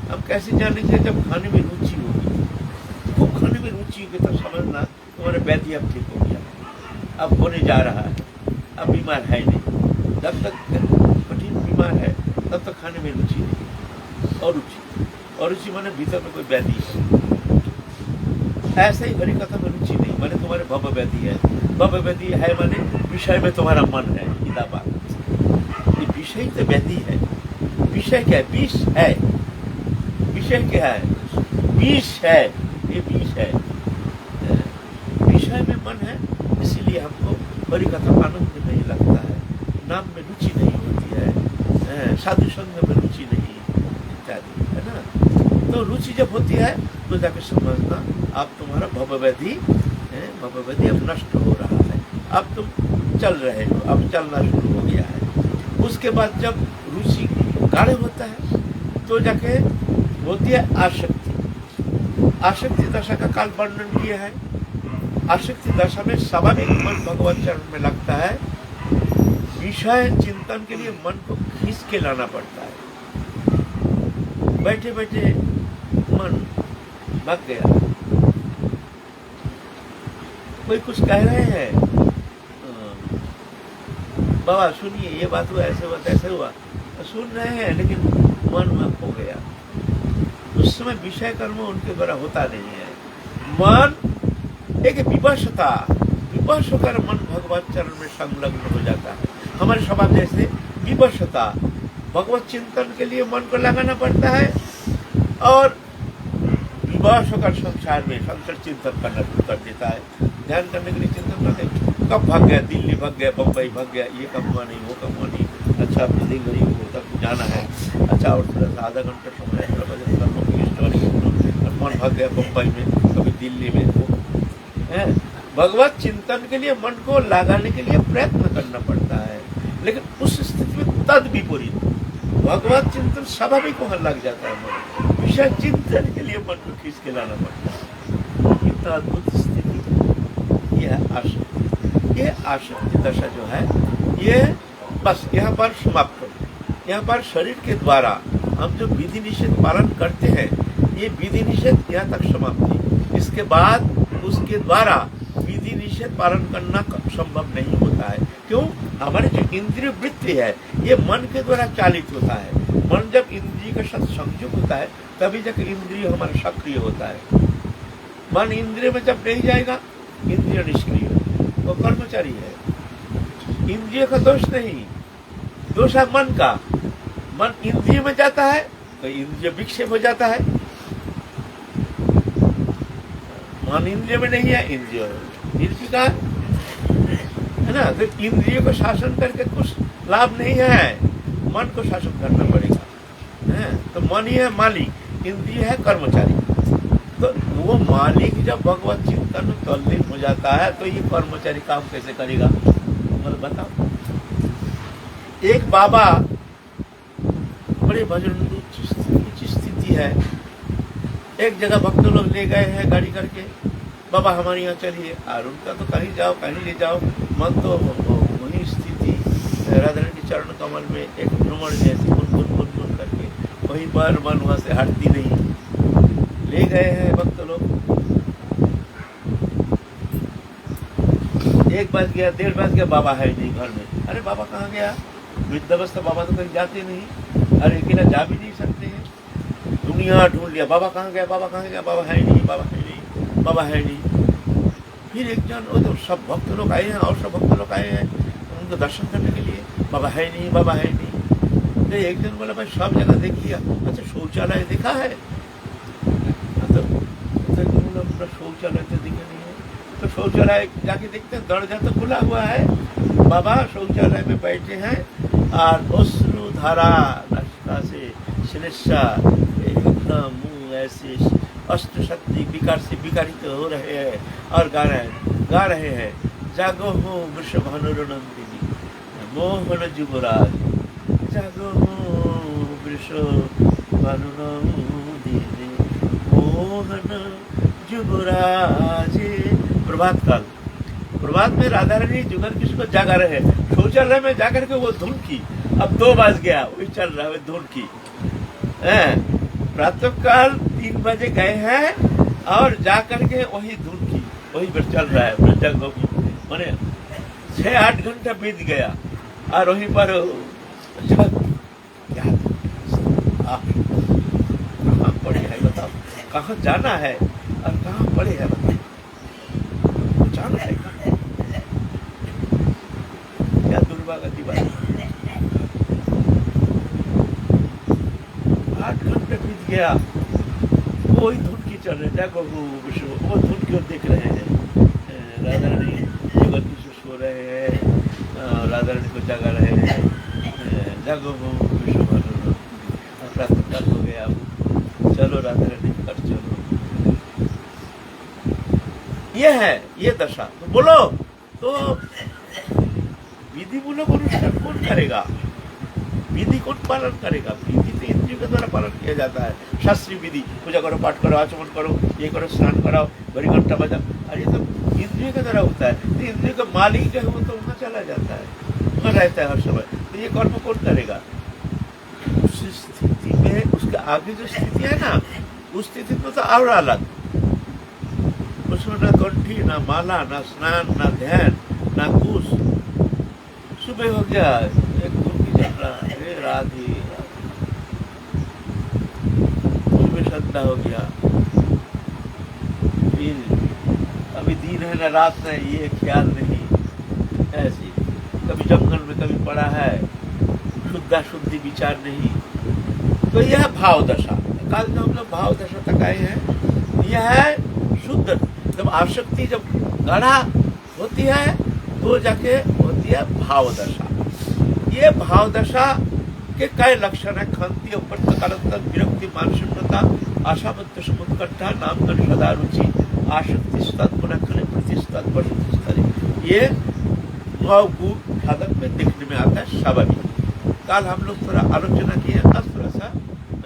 हम कैसे जानेंगे? जब खाने में रुचि होगी, खूब खाने में रुचि होगी, तब समझना तुम्हारा व्याधि अब ठीक हो गया, अब होने जा रहा है, अब बीमार है नहीं। जब तक कठिन बीमार है तब तक खाने में रुचि नहीं, और रुचि माने भीतर में कोई व्याधि है। ऐसे ही हरि कथा में रुचि नहीं, माने तुम्हारे भव व्याधि है। भव व्याधि है माने विषय में तुम्हारा मन है, सीधा बात। ये विषय तो व्याधि है। विषय क्या है? विष है। विषय क्या है? विष है, ये विष है। विषय में मन है, इसीलिए हमको हरि कथा आनंद नहीं लगता है, नाम में रुचि नहीं होती है, साधु संग में रुचि नहीं, इत्यादि, है ना। तो रुचि जब होती है तो जाके समझना आप तुम्हारा भवव्याधि अब नष्ट हो रहा है, अब तुम चल रहे हो, अब चलना शुरू हो गया है। उसके बाद जब रुचि गाढ़ होता है तो जाके होती है आसक्ति। आसक्ति दशा का काल वर्णन किया है। आसक्ति दशा में स्वाभाविक मन भगवत चरण में लगता है। विषय चिंतन के लिए मन को खींच के लाना पड़ता है। बैठे बैठे मन भाग गया, कोई कुछ कह रहे हैं, बाबा सुनिए ये बात हुआ, ऐसे हुआ, कैसे हुआ, सुन रहे हैं, लेकिन मन में खो गया। उस समय विषय कर्म उनके द्वारा होता नहीं है। मन एक विवशता, विवश होकर मन भगवत चरण में संलग्न हो जाता है। हमारे स्वभाव जैसे विवशता, भगवत चिंतन के लिए मन को लगाना पड़ता है, और विवश होकर संसार में संसार चिंतन करना शुरू कर देता है। ध्यान करने के लिए चिंतन करते, कब भाग गया, दिल्ली भाग गया, बम्बई भाग गया, ये कम हुआ नहीं, वो कम हुआ नहीं, अच्छा बिल्डिंग गई वो तक जाना है, अच्छा और थोड़ा सा आधा घंटा समय है, थोड़ा भजन कर लो, स्टोरी सुन लो, मन भाग गया बम्बई में, कभी दिल्ली में, वो है। भगवत चिंतन के लिए मन को लगाने के लिए प्रयत्न करना पड़ता है, लेकिन उस स्थिति में तद विपरीत भगवत चिंतन स्वाभाविक वहां लग जाता है मन, विषय चिंतन के लिए मन को खींच के लाना पड़ता है। कितना अद्भुत स्थिति यह है आसक्ति। ये आसक्ति दशा जो है ये बस यहाँ पर समाप्त हो, यहाँ पर शरीर के द्वारा हम जो विधि निषेध पालन करते हैं, ये विधि निषेध यहाँ तक समाप्ति। इसके बाद उसके द्वारा विधि निषेध पालन करना संभव नहीं होता है। क्यों? हमारी जो इंद्रिय वृत्ति है ये मन के द्वारा चालित होता है। मन जब इंद्रिय के साथ संयुक्त होता है तभी जब इंद्रिय हमारा सक्रिय होता है। मन इंद्रिय में जब नहीं जाएगा इंद्रिय निष्क्रिय, वो कर्मचारी है। इंद्रिय का दोष नहीं, दोष है मन का। मन इंद्रिय में जाता है तो इंद्रिय विक्षेप हो जाता है। मन इंद्रिय में नहीं है, इंद्रिय निर्विकार है ना। तो इंद्रिय को शासन करके कुछ लाभ नहीं है, मन को शासन करना पड़ेगा है। तो मन ही है मालिक, इंद्रिय है कर्मचारी। तो वो मालिक जब भगवत चिंतन में तल्लीन हो जाता है तो ये कर्मचारी काम कैसे करेगा? मतलब बताओ। एक बाबा बड़े भजन उच्च स्थिति है, एक जगह भक्त लोग ले गए हैं गाड़ी करके, बाबा हमारे यहाँ चलिए। और उनका तो कहीं जाओ कहीं ले जाओ, मन तो वही स्थिति राधा रानी के चरण कमल में एक भ्रमण जैसी गुन करके वहीं पर मन वहां से हटती नहीं। ले गए हैं भक्त लोग, 1 बज गया, 1:30 बज गया, बाबा है नहीं घर में। अरे बाबा कहाँ गया? वृद्धावस्था बाबा तो कहीं जाते नहीं, अरे अकेला जा भी नहीं सकते हैं। दुनिया ढूंढ लिया, बाबा कहाँ गया, बाबा कहाँ गया, बाबा है नहीं, बाबा है नहीं, बाबा है नहीं। फिर एक जन, वो तो सब भक्त लोग आए हैं और सब भक्त लोग आए हैं उनको दर्शन करने के लिए, बाबा है नहीं, बाबा है नहीं। तो एक जन बोला भाई सब जगह देख लिया, अच्छा शौचालय देखा है? तो शौचालय तो दिखे नहीं है। तो शौचालय जाके देखते हैं, दरवाजा तो खुला हुआ है, बाबा शौचालय में बैठे हैं और अश्रुधारा नासिका से शिलेशा एकदम मुंह ऐसे अष्ट शक्ति विकार से विकारित हो रहे हैं और गा रहे हैं जागो हो वृषभानुरनंदिनी मोहन जुबराज, जागो हो वृषभानुरनंदिनी मोहन जुबराज। प्रभात काल, प्रभात में राधा रानी जुगल किसको जागा रहे, शौचालय में जाकर के वो धुन की। अब 2 बज गया, वही चल रहा है धुन की। प्रातः काल 3 बजे गए हैं और जाकर के वही धुन की वही पर चल रहा है जगह की। मैंने 6-8 घंटा बीत गया और वहीं पर क्या कहाँ पड़े है बताओ, कहाँ जाना है और कहाँ पड़े है बताओ, जाना है कहाँ? क्या दुर्भाग्य बात। 8 घंटे बीत गया, वही धुन की चल रहे, जागो वो धुन की ओर देख रहे हैं। राधा रानी जुगल किशोर सो रहे हैं, राधा रानी को जगा रहे हैं, जागो वो विश्व प्रातः काल हो गया, चलो राधा रानी कर चलो। ये है ये दशा। तो बोलो तो विधि मूलक अनुष्ठान कौन करेगा? विधि कौन पालन करेगा? विधि तो इंद्रियों के द्वारा पालन किया जाता है। शास्त्रीय विधि, पूजा करो, पाठ करो, आचमन करो, ये करो, स्नान कराओ, बड़ी घंटा बजा, अरे तो इंद्रियों के द्वारा होता है। तो इंद्रियों का मालिक जो है वो तो वहाँ चला जाता है, वहाँ रहता है हर समय। तो ये कर्म कौन करेगा? उस स्थिति में उसके आगे जो स्थिति है ना, उस स्थिति में तो और अलग, उसमें ना कंठी, ना माला, ना स्नान, ना ध्यान, ना कुछ। सुबह हो गया, एक धूप की चल रहा है, अरे राधे, सुबह संध्या हो गया, फिर अभी दिन है ना रात है ये ख्याल नहीं, ऐसी कभी जंगल में कभी पड़ा है, शुद्धा शुद्धि विचार नहीं। तो यह भाव दशा, काल में हम लोग भाव दशा तक आए हैं। यह है शुद्ध, जब आसक्ति जब गाढ़ा होती है तो जाके होती है भाव दशा। ये भाव दशा के कई लक्षण है। खंती उपरतकालंतर विरक्ति मानसिकता आशाबद्ध समुत्कंठा नामकरण सदा रुचि आसक्ति तत्पुनखने प्रतिष्ठित बढ़ती। ये भाव गुण साधक में देखने में आता है स्वाभाविक। कल हम लोग थोड़ा आलोचना किए, अब थोड़ा सा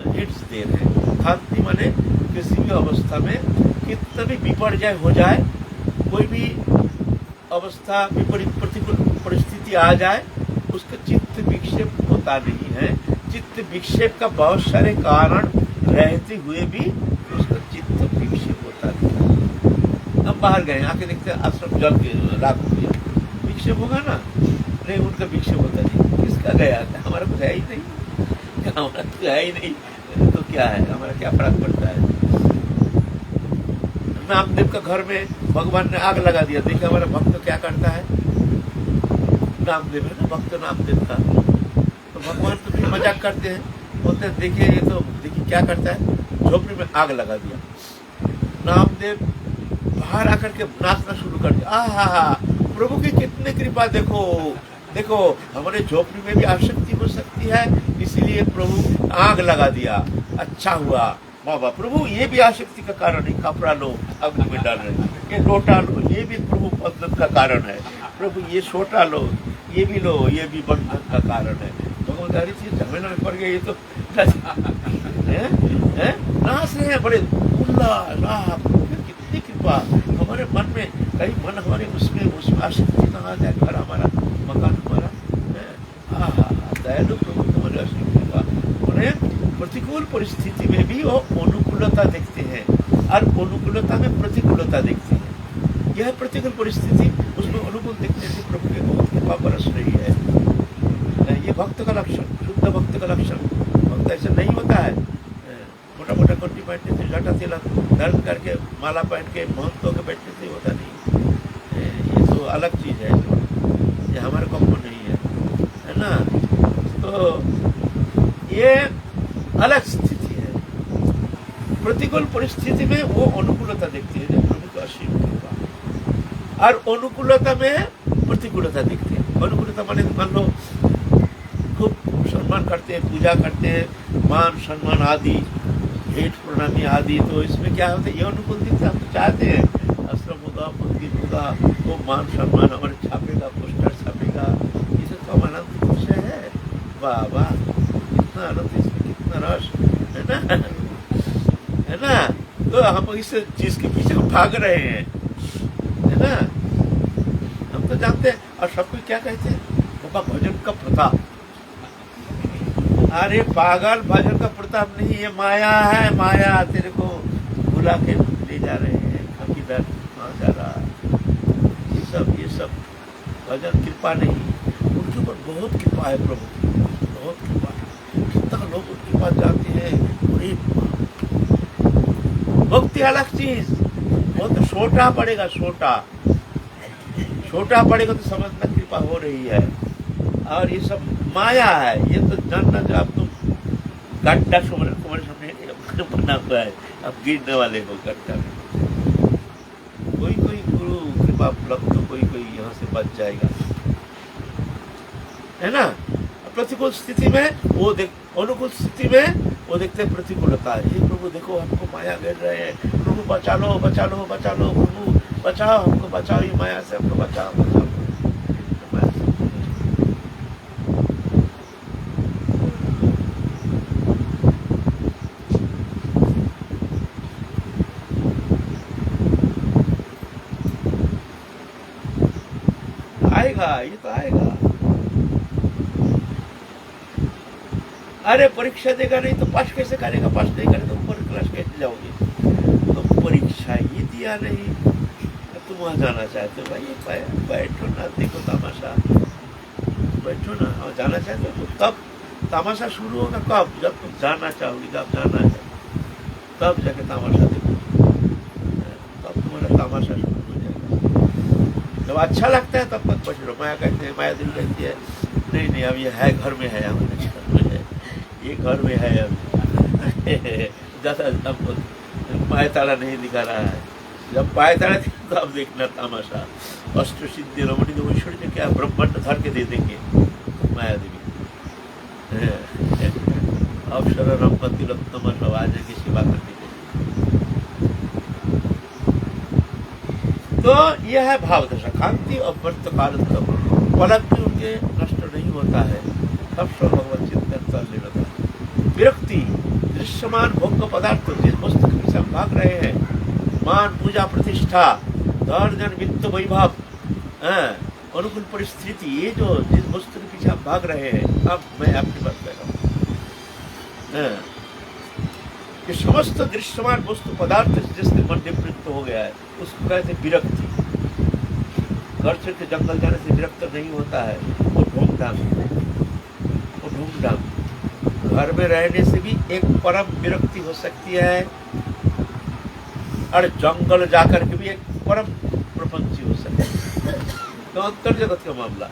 हिंट्स दे रहे हैं। खांति माने किसी भी अवस्था में कितना भी विपर्जय हो जाए, कोई भी अवस्था विपरीत प्रतिकूल परिस्थिति आ जाए, उसका चित्त विक्षेप होता नहीं है। चित्त विक्षेप का बहुत सारे कारण रहते हुए भी उसका चित्त विक्षेप होता नहीं। हम बाहर गए, आके देखते आश्रम जल के राख हो गया, विक्षेप होगा ना? नहीं, उनका विक्षेप होता नहीं। किसका गया? हमारा कुछ है ही नहीं, हमारा कुछ है ही नहीं, तो क्या है, हमारा क्या फर्क पड़ता है? नामदेव का घर में भगवान ने आग लगा दिया, देखिए हमारा भक्त क्या करता है। नामदेव है ना, भक्त नामदेव का, तो भगवान तो भी मजाक करते हैं, बोलते हैं देखिए ये तो देखिए क्या करता है, झोपड़ी में आग लगा दिया। नामदेव बाहर आकर के नाचना शुरू कर दिया, आहा प्रभु की कितनी कृपा, देखो देखो हमारे झोपड़ी में भी आसक्ति हो सकती है, इसीलिए प्रभु आग लगा दिया, अच्छा हुआ बाबा। प्रभु ये भी आसक्ति का कारण है, कपड़ा लो अग्नि में डाल रहे, ये लोटा लो ये भी प्रभु बंधन का कारण है, प्रभु ये सोटा लो ये भी लो ये भी बंधन का कारण है। भगवान चीज झमेला में पड़ गए, ये तो नाच रहे हैं बड़े उल्लास, प्रभु की कितनी कृपा, हमारे मन में कहीं मन हमारे उसमें आसक्ति ना आ जाए, घर हमारा मकान हमारा, दयालु प्रभु तुम्हारे आशीर्वाद कृपा। उन्हें प्रतिकूल परिस्थिति में भी वो अनुकूलता देखते हैं और अनुकूलता में प्रतिकूलता देखते हैं। यह प्रतिकूल परिस्थिति उसमें अनुकूल देखने से प्रभु की बहुत कृपा बरस रही है। ये भक्त का लक्षण, शुद्ध भक्त का लक्षण। भक्त ऐसा नहीं होता है मोटा मोटा कोटी पहनने से, लटा तिलक दर्द करके माला पहन के महंतों के बैठने से होता नहीं। ये तो अलग चीज है, ये हमारे कॉम्पो नहीं है ना। तो ये अलग स्थिति है। प्रतिकूल परिस्थिति में वो अनुकूलता देखती है, प्रभु का आशीर्वाद, और अनुकूलता में प्रतिकूलता देखते हैं। अनुकूलता माने मान लो खूब सम्मान करते हैं, पूजा करते हैं, मान सम्मान आदि, भेंट प्रणामी आदि, तो इसमें क्या होता है, ये अनुकूल दिखता है। हम तो चाहते हैं आश्रम होगा, मंदिर होगा, वो मान सम्मान हमारे छापेगा, पोस्टर छापेगा, ये सब तो आनंद विषय है। वाह वाह, कितना आनंद, इसमें कितना रस है ना, है ना। तो हम इस चीज के पीछे हम भाग रहे हैं, है ना। हम तो जानते हैं, और सबको क्या कहते हैं, बाबा भजन का प्रताप। अरे पागल, भजन का प्रताप नहीं, ये माया है, माया तेरे को बुला के ले जा रहे हैं, किधर कहाँ जा रहा। ये सब भजन कृपा नहीं, उनके ऊपर बहुत कृपा है प्रभु की, बहुत कृपा है। कितना लोग उनके पास जाते हैं, भक्ति अलग चीज, वो तो छोटा पड़ेगा, छोटा पड़ेगा तो समझना कृपा हो रही है। और ये सब माया है, ये तो जानना जो आप तुम गड्ढा तुम्हारे सामने बना हुआ है, आप गिरने वाले हो गड्ढा में। कोई गुरु कृपा उपलब्ध, तो कोई यहाँ से बच जाएगा, है ना। प्रतिकूल स्थिति में वो देख, अनुकूल स्थिति में वो देखते प्रतिकूलता है। हे प्रभु देखो हमको माया घेर रहे हैं, प्रभु बचा लो बचा लो बचा लो, प्रभु बचाओ हमको, बचाओ ये माया से हमको बचाओ, बचाओ। आएगा, ये तो आएगा। अरे परीक्षा देगा नहीं तो पास कैसे करेगा, पास नहीं करेगा तो ऊपर क्लास कैसे जाओगे। तो परीक्षा ही दिया नहीं, तुम वहां जाना चाहते हो, भाई बैठो ना, देखो तमाशा, बैठो ना, और जाना चाहते हो तो तब तमाशा शुरू होगा। कब? जब तुम जाना चाहोगे, जब जाना है तब जाके तमाशा देखो, तब तुम्हारा तमाशा शुरू हो जाएगा। जब अच्छा लगता है तब तक पढ़ लो। माया कहते हैं, माया दिल कहती है नहीं नहीं अब ये है, घर में है, हमारे घर में है, ये घर में है, अब ज़्यादा अब माया ताला नहीं दिखा रहा है, जब पायदारा थे तो अब देखना तमाशा, अष्ट सिद्धि रमणी तो ऐश्वर्य क्या ब्रह्मांड धर के दे देंगे माया देवी। अवसर रंपति लक्ष्मण सब आ जाएंगे सेवा करने के लिए। तो यह है भाव दशा, कांति और वर्त काल पलक भी उनके नष्ट नहीं होता है, सब भगवत चिंतन चल नहीं रहता। विरक्ति दृश्यमान भोग पदार्थ जिस वस्तु के पीछे हम भाग रहे हैं, मान पूजा प्रतिष्ठा धन जन वित्त वैभव अनुकूल परिस्थिति, ये जो जिस वस्तु के पीछे हम भाग रहे हैं, अब मैं आपकी बात कर रहा हूँ, कि समस्त दृश्यमान वस्तु पदार्थ जिसके मन निवृत्त हो गया है उसको कहते विरक्ति। घर छोड़ के जंगल जाने से विरक्त नहीं होता है, वो ढूंढ ढाम। घर में रहने से भी एक परम विरक्ति हो सकती है, और जंगल जाकर के भी एक परम प्रपंची हो सकती है। तो अंतर जगत का मामला,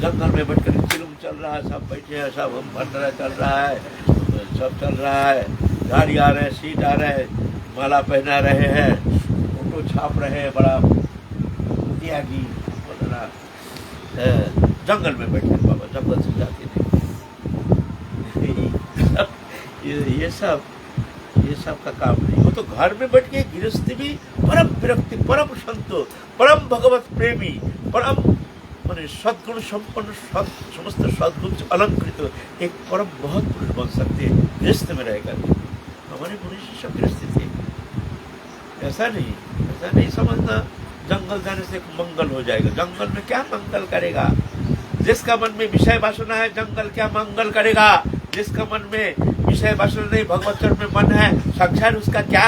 जंगल में बैठकर फिल्म चल रहा है, सब बैठे हैं, सब हम भंडारा चल रहा है, सब चल रहा है, गाड़ी आ रहे हैं, सीट आ रहे हैं, माला पहना रहे हैं, फोटो छाप रहे हैं, बड़ा त्यागी वगैरह। जंगल में बैठे बाबा, जंगल से जाते नहीं। ये सब का काम नहीं। वो तो घर में बैठ के गृहस्थी भी परम विरक्ति, परम संतोष, परम भगवत प्रेमी, परम माने सद्गुण संपन्न, समस्त सद्गुण से अलंकृत एक परम बहुत पुरुष बन सकते हैं गृहस्थ में रहकर। हमारे मनुष्य सब गृहस्थी थे, ऐसा नहीं समझना जंगल जाने से मंगल हो जाएगा। जंगल में क्या मंगल करेगा? जिसका मन में विषय वासना है, जंगल क्या मंगल करेगा? जिसका मन में विषय वासना नहीं, भगवत चरण में मन है, संसार उसका क्या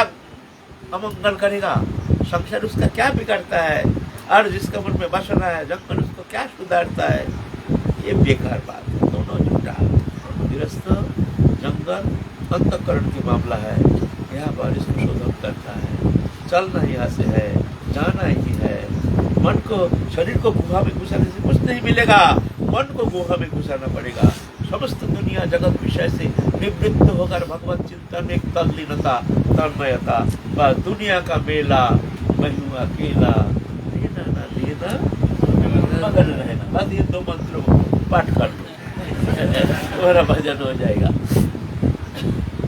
अमंगल करेगा? संसार उसका क्या बिगाड़ता है? और जिसका मन में वासना है, जंगल उसको क्या सुधारता है? ये बेकार बात है, दोनों झूठा। गृहस्थ जंगल अंतःकरण की मामला है, यहाँ पर इसको शोधन करता है। चलना यहाँ से है, जाना ही है। मन को, शरीर को गुहा में घुसाने से कुछ नहीं मिलेगा, मन को गुहा में घुसाना पड़ेगा। समस्त दुनिया जगत विषय से निवृत्त होकर भगवत चिंतन में तल्लीनता, तन्मयता, बस दुनिया का मेला, मैं हूँ अकेला, लेना ना देना, मगन रहना। बस ये दो मंत्रों पाठ कर लो, तुम्हारा भजन हो जाएगा।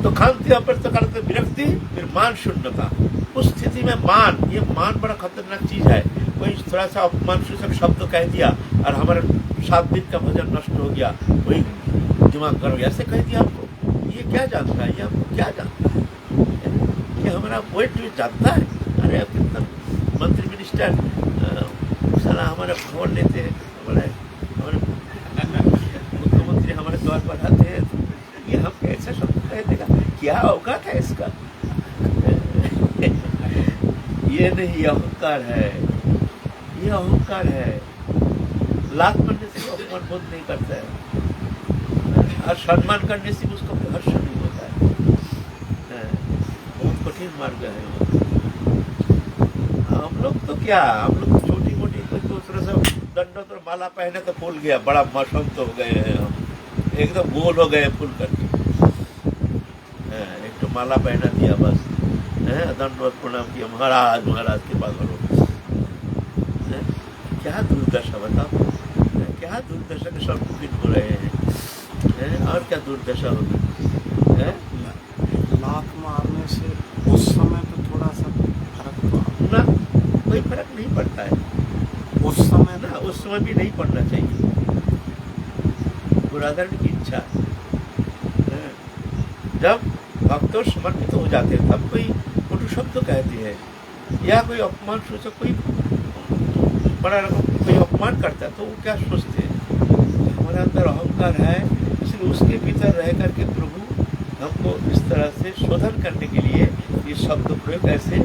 तो कांति अपर्थ करते विरक्ति, फिर मान शून्यता। उस स्थिति में मान, ये मान बड़ा खतरनाक चीज है। कोई थोड़ा सा अपमान सूचक शब्द कह दिया और हमारा 7 दिन का भजन नष्ट हो गया, कोई दिमाग करो ऐसे कह दिया हमको, ये क्या जानता है? ये हमको क्या जानता है? ये हमारा वेट भी जानता है? अरे अब कितना मंत्री मिनिस्टर साला हमारे खबर लेते हैं, हमारे मुख्यमंत्री हमारे द्वार पर आते हैं, ये हम कैसा शब्द कह देगा? क्या औकात है इसका? ये नहीं, अहंकार है, ये अहंकार है। लात मारने से अपमान बोध नहीं करता है, और सम्मान करने से उसको हर्ष नहीं होता है। बहुत कठिन मार्ग है। हम लोग तो क्या, हम लोग छोटी मोटी कोई दूसरे से दंडों और माला पहने तो फूल गया, बड़ा मशंत हो गए हैं हम, एकदम गोल हो गए फूल करके। एक तो माला पहना दिया बस, दंडवत प्रणाम किया, महाराज के पास करो। क्या दुर्दशा बताओ, क्या दुर्दशा के सब दुखित हो रहे हैं, और क्या दुर्दशा होगी? लात मारने से उस समय तो थोड़ा सा फर्क पड़ा ना, कोई फर्क नहीं पड़ता है उस समय ना, उस समय भी नहीं पड़ना चाहिए। पुराधन की इच्छा, जब भक्तों समर्पित हो जाते हैं तब कोई कटु शब्द कहते हैं, या कोई अपमान सूचक कोई बड़ा कोई अपमान करता है, तो वो क्या सोचते हैं? हमारे अंदर अहंकार है, इसलिए उसके भीतर रह करके प्रभु हमको इस तरह से शोधन करने के लिए ये शब्द प्रयोग, ऐसे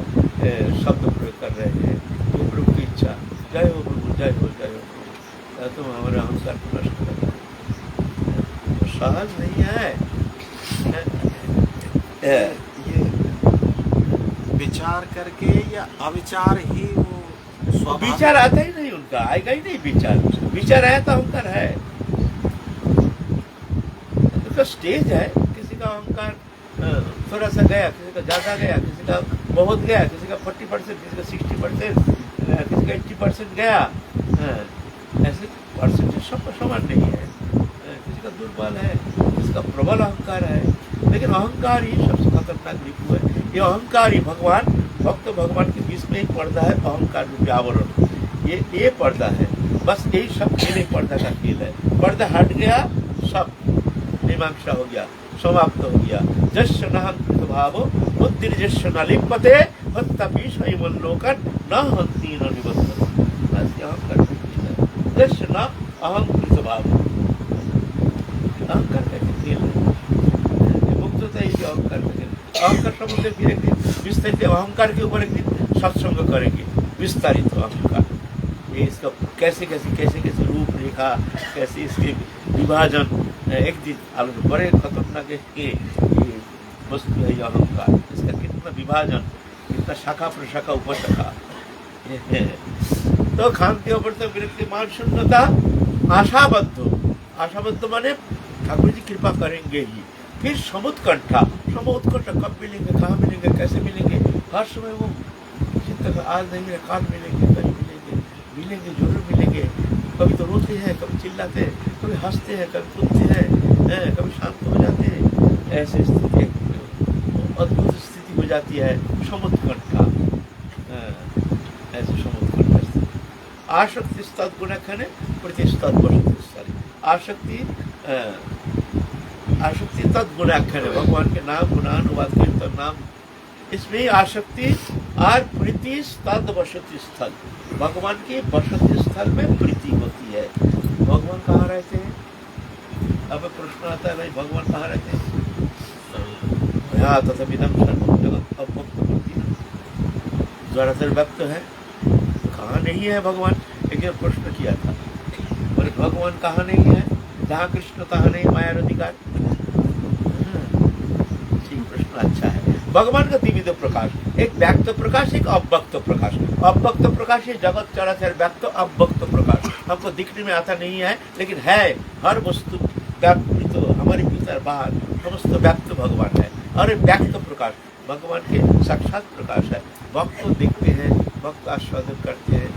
शब्द प्रयोग कर रहे हैं। तो प्रभु की इच्छा, जय हो प्रभु, जय हो प्रभु, तुम हमारे अहंकार को नष्ट कर, तो सहज नहीं है। ये विचार करके या अविचार ही वो विचार आता ही नहीं, उनका आएगा ही नहीं विचार। विचार है तो अहंकार है, तो स्टेज है। किसी का अहंकार थोड़ा सा गया, किसी का ज़्यादा गया, किसी का बहुत गया, किसी का 40%, किसी का 60%, किसी का 80% गया। ऐसे परसेंटेज सबका समान नहीं है। किसी का दुर्बल है, किसी का प्रबल अहंकार है, लेकिन अहंकार ही सबसे खतरनाक रिपु है। ये अहंकार ही भगवान, भक्त भगवान के बीच में ही पर्दा है, अहंकार रूपी आवरण। ये पर्दा है, बस यही सब खेल पर्दा का खेल है। पर्दा हट गया, सब मीमांसा हो गया, समाप्त हो गया। जस्य नाहं भावो बुद्धिर्जस्य न लिप्यते तत्तपि स्वयंलोकन न हन्ति न निबध्यते। बस अहंकार जस्य न अहं भावो, अहंकार का खेल है। मुक्तता ही अहंकार का खेल। अहंकार संबंध फिर एक दिन विस्तारित, अहंकार के ऊपर एक दिन सत्संग करेंगे, विस्तारित अहंकार। ये इसका कैसे रूप रेखा, कैसे इसके विभाजन, एक दिन आलोचना। बड़े खतरनाक ये वस्तु है ये अहंकार। इसका कितना विभाजन, कितना शाखा प्रशाखा उपशाखा है। तो खांति अपर्थ विरक्ति मान शून्यता, आशाबद्ध माने ठाकुर जी कृपा करेंगे ही। फिर समुत्कंठा, कब मिलेंगे, कहाँ मिलेंगे, कैसे मिलेंगे, हर समय वो चिंता कर, आज नहीं मिले काल मिलेंगे, कल मिलेंगे जरूर मिलेंगे। कभी तो रोते हैं, कभी चिल्लाते हैं, कभी हंसते हैं, कभी कूदते हैं, कभी शांत हो जाते हैं। ऐसी स्थिति, अद्भुत स्थिति हो जाती है समुत्कंठा। ऐसे समुत्कंठा स्थिति। आसक्ति तद्गुणक्षणे प्रतिस्तद्वशति। आसक्ति तद्गुणक्षणे, भगवान के नाम गुणानुवाद कीर्तन नाम, इसमें आसक्ति और प्रीति तद्वशति स्थल, भगवान के वसति स्थल में प्रीति होती है। भगवान कहाँ रहते हैं? अब प्रश्न आता है, भाई भगवान कहाँ रहते हैं? यहाँ तथापिदम सर्वं जगत् अव्यक्तमूर्ति, जरातर व्यक्त है, कहाँ नहीं है भगवान? एक प्रश्न किया था, बोले भगवान कहाँ नहीं है? जहाँ कृष्ण तहाँ नहीं माया अधिकार। ठीक प्रश्न, अच्छा है। भगवान का द्विविध प्रकाश, एक व्यक्त प्रकाश, एक अव्यक्त प्रकाश। अव्यक्त प्रकाश है जगत चराचर व्यक्त, अव्यक्त प्रकाश हमको दिखने में आता नहीं है, लेकिन है हर वस्तु व्याप्त, हमारे भीतर बाहर समस्त व्यक्त भगवान है। और व्यक्त प्रकाश भगवान के साक्षात प्रकाश है। भक्त को देखते हैं, भक्त आस्वादन करते हैं,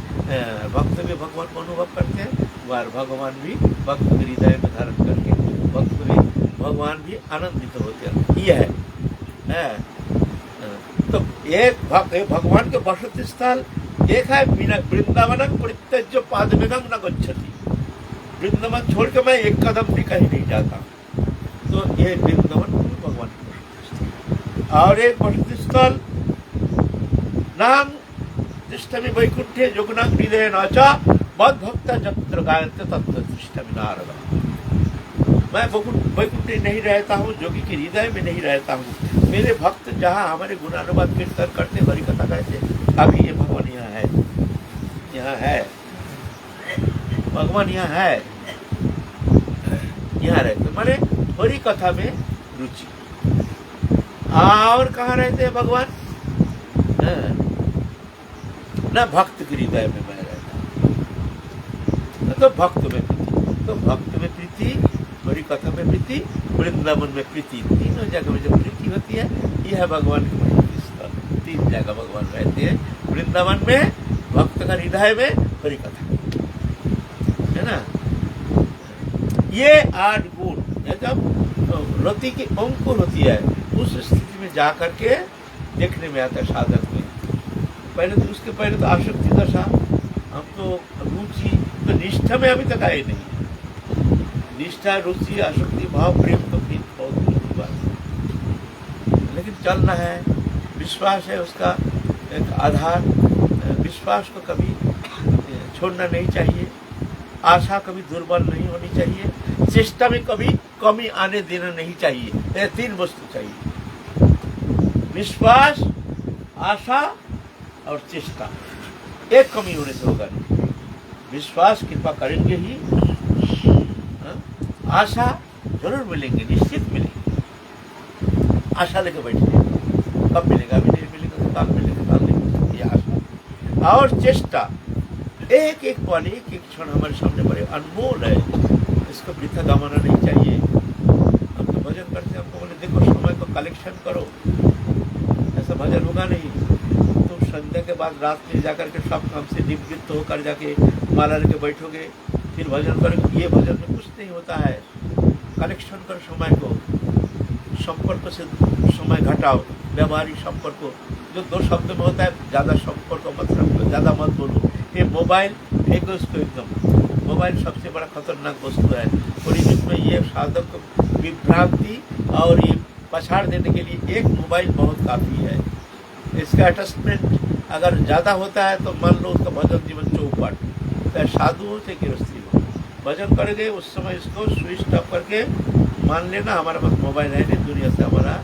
भक्त भी भगवान को अनुभव करते हैं, और भगवान भी भक्त के हृदय में धारण करके भक्त भी भगवान भी आनंदित होते हैं। ये है। तो एक भगवान के वसति स्थल एक है वृंदावन परित्यज्य पादमेदं न गच्छति। वृंदावन छोड़ के मैं एक कदम भी कहीं नहीं जाता। तो ये वृंदावन भगवान की वसति स्थल। और एक वसति स्थल नाम तिष्ठमि वैकुंठे जोगुना हृदय नाचा मद्भक्त जत्र गायन्ते तत्र तिष्ठमि नारद। मैं वैकुंठ नहीं रहता हूँ, जोगी के हृदय में नहीं रहता हूँ। मेरे भक्त जहाँ हमारे गुणानुवाद कीर्तन करते, हरि कथा कहते, अभी ये भगवान यहाँ है, यहाँ है भगवान, यहाँ है, यहाँ रहते, माने हरि कथा में रुचि। और कहाँ रहते हैं भगवान? न भक्त के हृदय में मैं रहता हूँ। तो भक्त में प्रीति, तो भक्त में प्रीति, हरि कथा में प्रीति, वृंदावन में प्रीति, तीनों जगह में जब प्रीति होती है, यह है भगवान के वसति स्थल। तीन जगह भगवान रहते हैं, वृंदावन में, भक्त का हृदय में, हरि कथा, है ना। ये 8 गुण जब रति की अंकुर होती है, उस स्थिति में जा करके देखने में आता है साधक में। पहले तो उसके पहले तो आसक्ति दशा, हम तो रुचि, तो निष्ठा में अभी तक आए नहीं। निष्ठा, रुचि, आसक्ति, भाव, प्रेम तो फिर बहुत दूर बात है, लेकिन चलना है। विश्वास है उसका एक आधार। विश्वास को कभी छोड़ना नहीं चाहिए, आशा कभी दुर्बल नहीं होनी चाहिए, चेष्टा में कभी कमी आने देना नहीं चाहिए। ये 3 वस्तु चाहिए, विश्वास, आशा और चेष्टा। एक कमी होने से होगा नहीं। विश्वास कृपा करेंगे ही, आशा जरूर मिलेंगे, निश्चित मिलेंगे। आशा लेके बैठे, कब मिलेगा, अभी नहीं मिलेगा तो कब मिलेगा, कब नहीं मिलेगा, ये आशा। और चेष्टा, एक एक पल, एक एक क्षण हमारे सामने बड़े अनमोल है, इसको वृथा गंवाना नहीं चाहिए। हम तो भजन करते हैं, हमको बोले देखो समय को कलेक्शन करो, ऐसा भजन होगा नहीं। तुम संध्या के बाद रात में जाकर के सब काम से निवृत्त होकर जाके माला लेके बैठोगे, फिर भजन करोगे, ये भजन में कुछ नहीं होता है। कलेक्शन करो समय को, संपर्क से समय घटाओ, व्यवहारिक संपर्क जो दो शब्द में होता है, ज़्यादा संपर्क मत रखो, ज़्यादा मत बोलो। ये मोबाइल फेंको इसको एकदम, मोबाइल सबसे बड़ा खतरनाक वस्तु है। और युग में ये साधक को विभ्रांति और ये पछाड़ देने के लिए एक मोबाइल बहुत काफ़ी है। इसका अटैचमेंट अगर ज़्यादा होता है तो मान लो उसका भजन जीवन चौपट, चाहे साधु हो चाहे गृहस्थी हो, भजन करेंगे उस समय इसको स्विच ऑफ करके मान लेना हमारे पास मोबाइल है नहीं, दुनिया से हमारा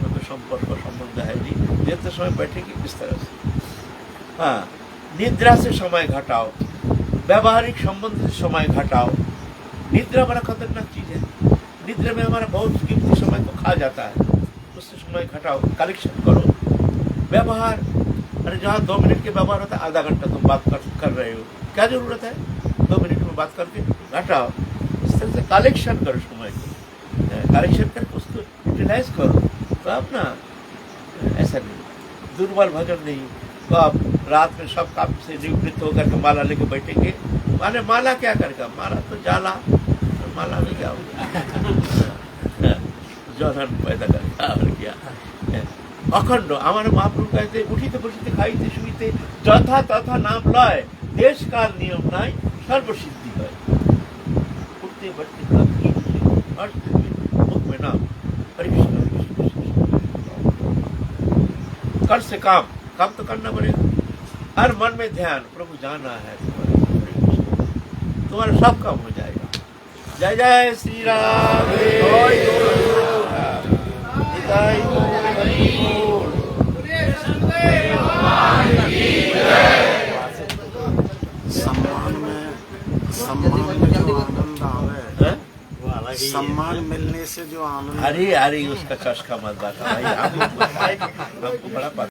कोई संपर्क संबंध है नहीं। जितने समय बैठेंगे किस तरह से, हाँ, निद्रा से समय घटाओ, व्यवहारिक संबंध से समय घटाओ। निद्रा बड़ा खतरनाक चीज़ है, निद्रा में हमारा बहुत कीमती समय तो खा जाता है, उससे समय घटाओ, कलेक्शन करो। व्यवहार, अरे जहाँ 2 मिनट के व्यवहार होता है, आधा घंटा तुम बात कर रहे हो, क्या जरूरत है 2 मिनट में बात करके घटाओ। इस तरह से कलेक्शन करो समय को, कलेक्शन करके उसको यूटिलाइज करो। तो आप ना ऐसा नहीं, दुर्बल भजन नहीं, तो आप रात में सब काम से निवृत्त होकर के माला लेके बैठेंगे। माने माला क्या करेगा, माला तो जाला, माला में क्या होगा जौन पैदा करेगा और क्या। अखंड हमारे महाप्रभु कहते उठिते बसिते खाइते शुइते जथा तथा नाम लय, देश काल नियम नाय सर्व सिद्धि है। उठते बैठते मुख में नाम, हरि कृष्ण हरि कृष्ण। कर से काम तो करना पड़ेगा, हर मन में ध्यान, प्रभु जाना है तुम्हारा सब काम हो जाएगा। जय जय श्री राम। सम्मान में जो आनंद आवे, वो अलग ही है। सम्मान मिलने से जो आनंद, अरे उसका चस्का मत बता भाई, हमको बड़ा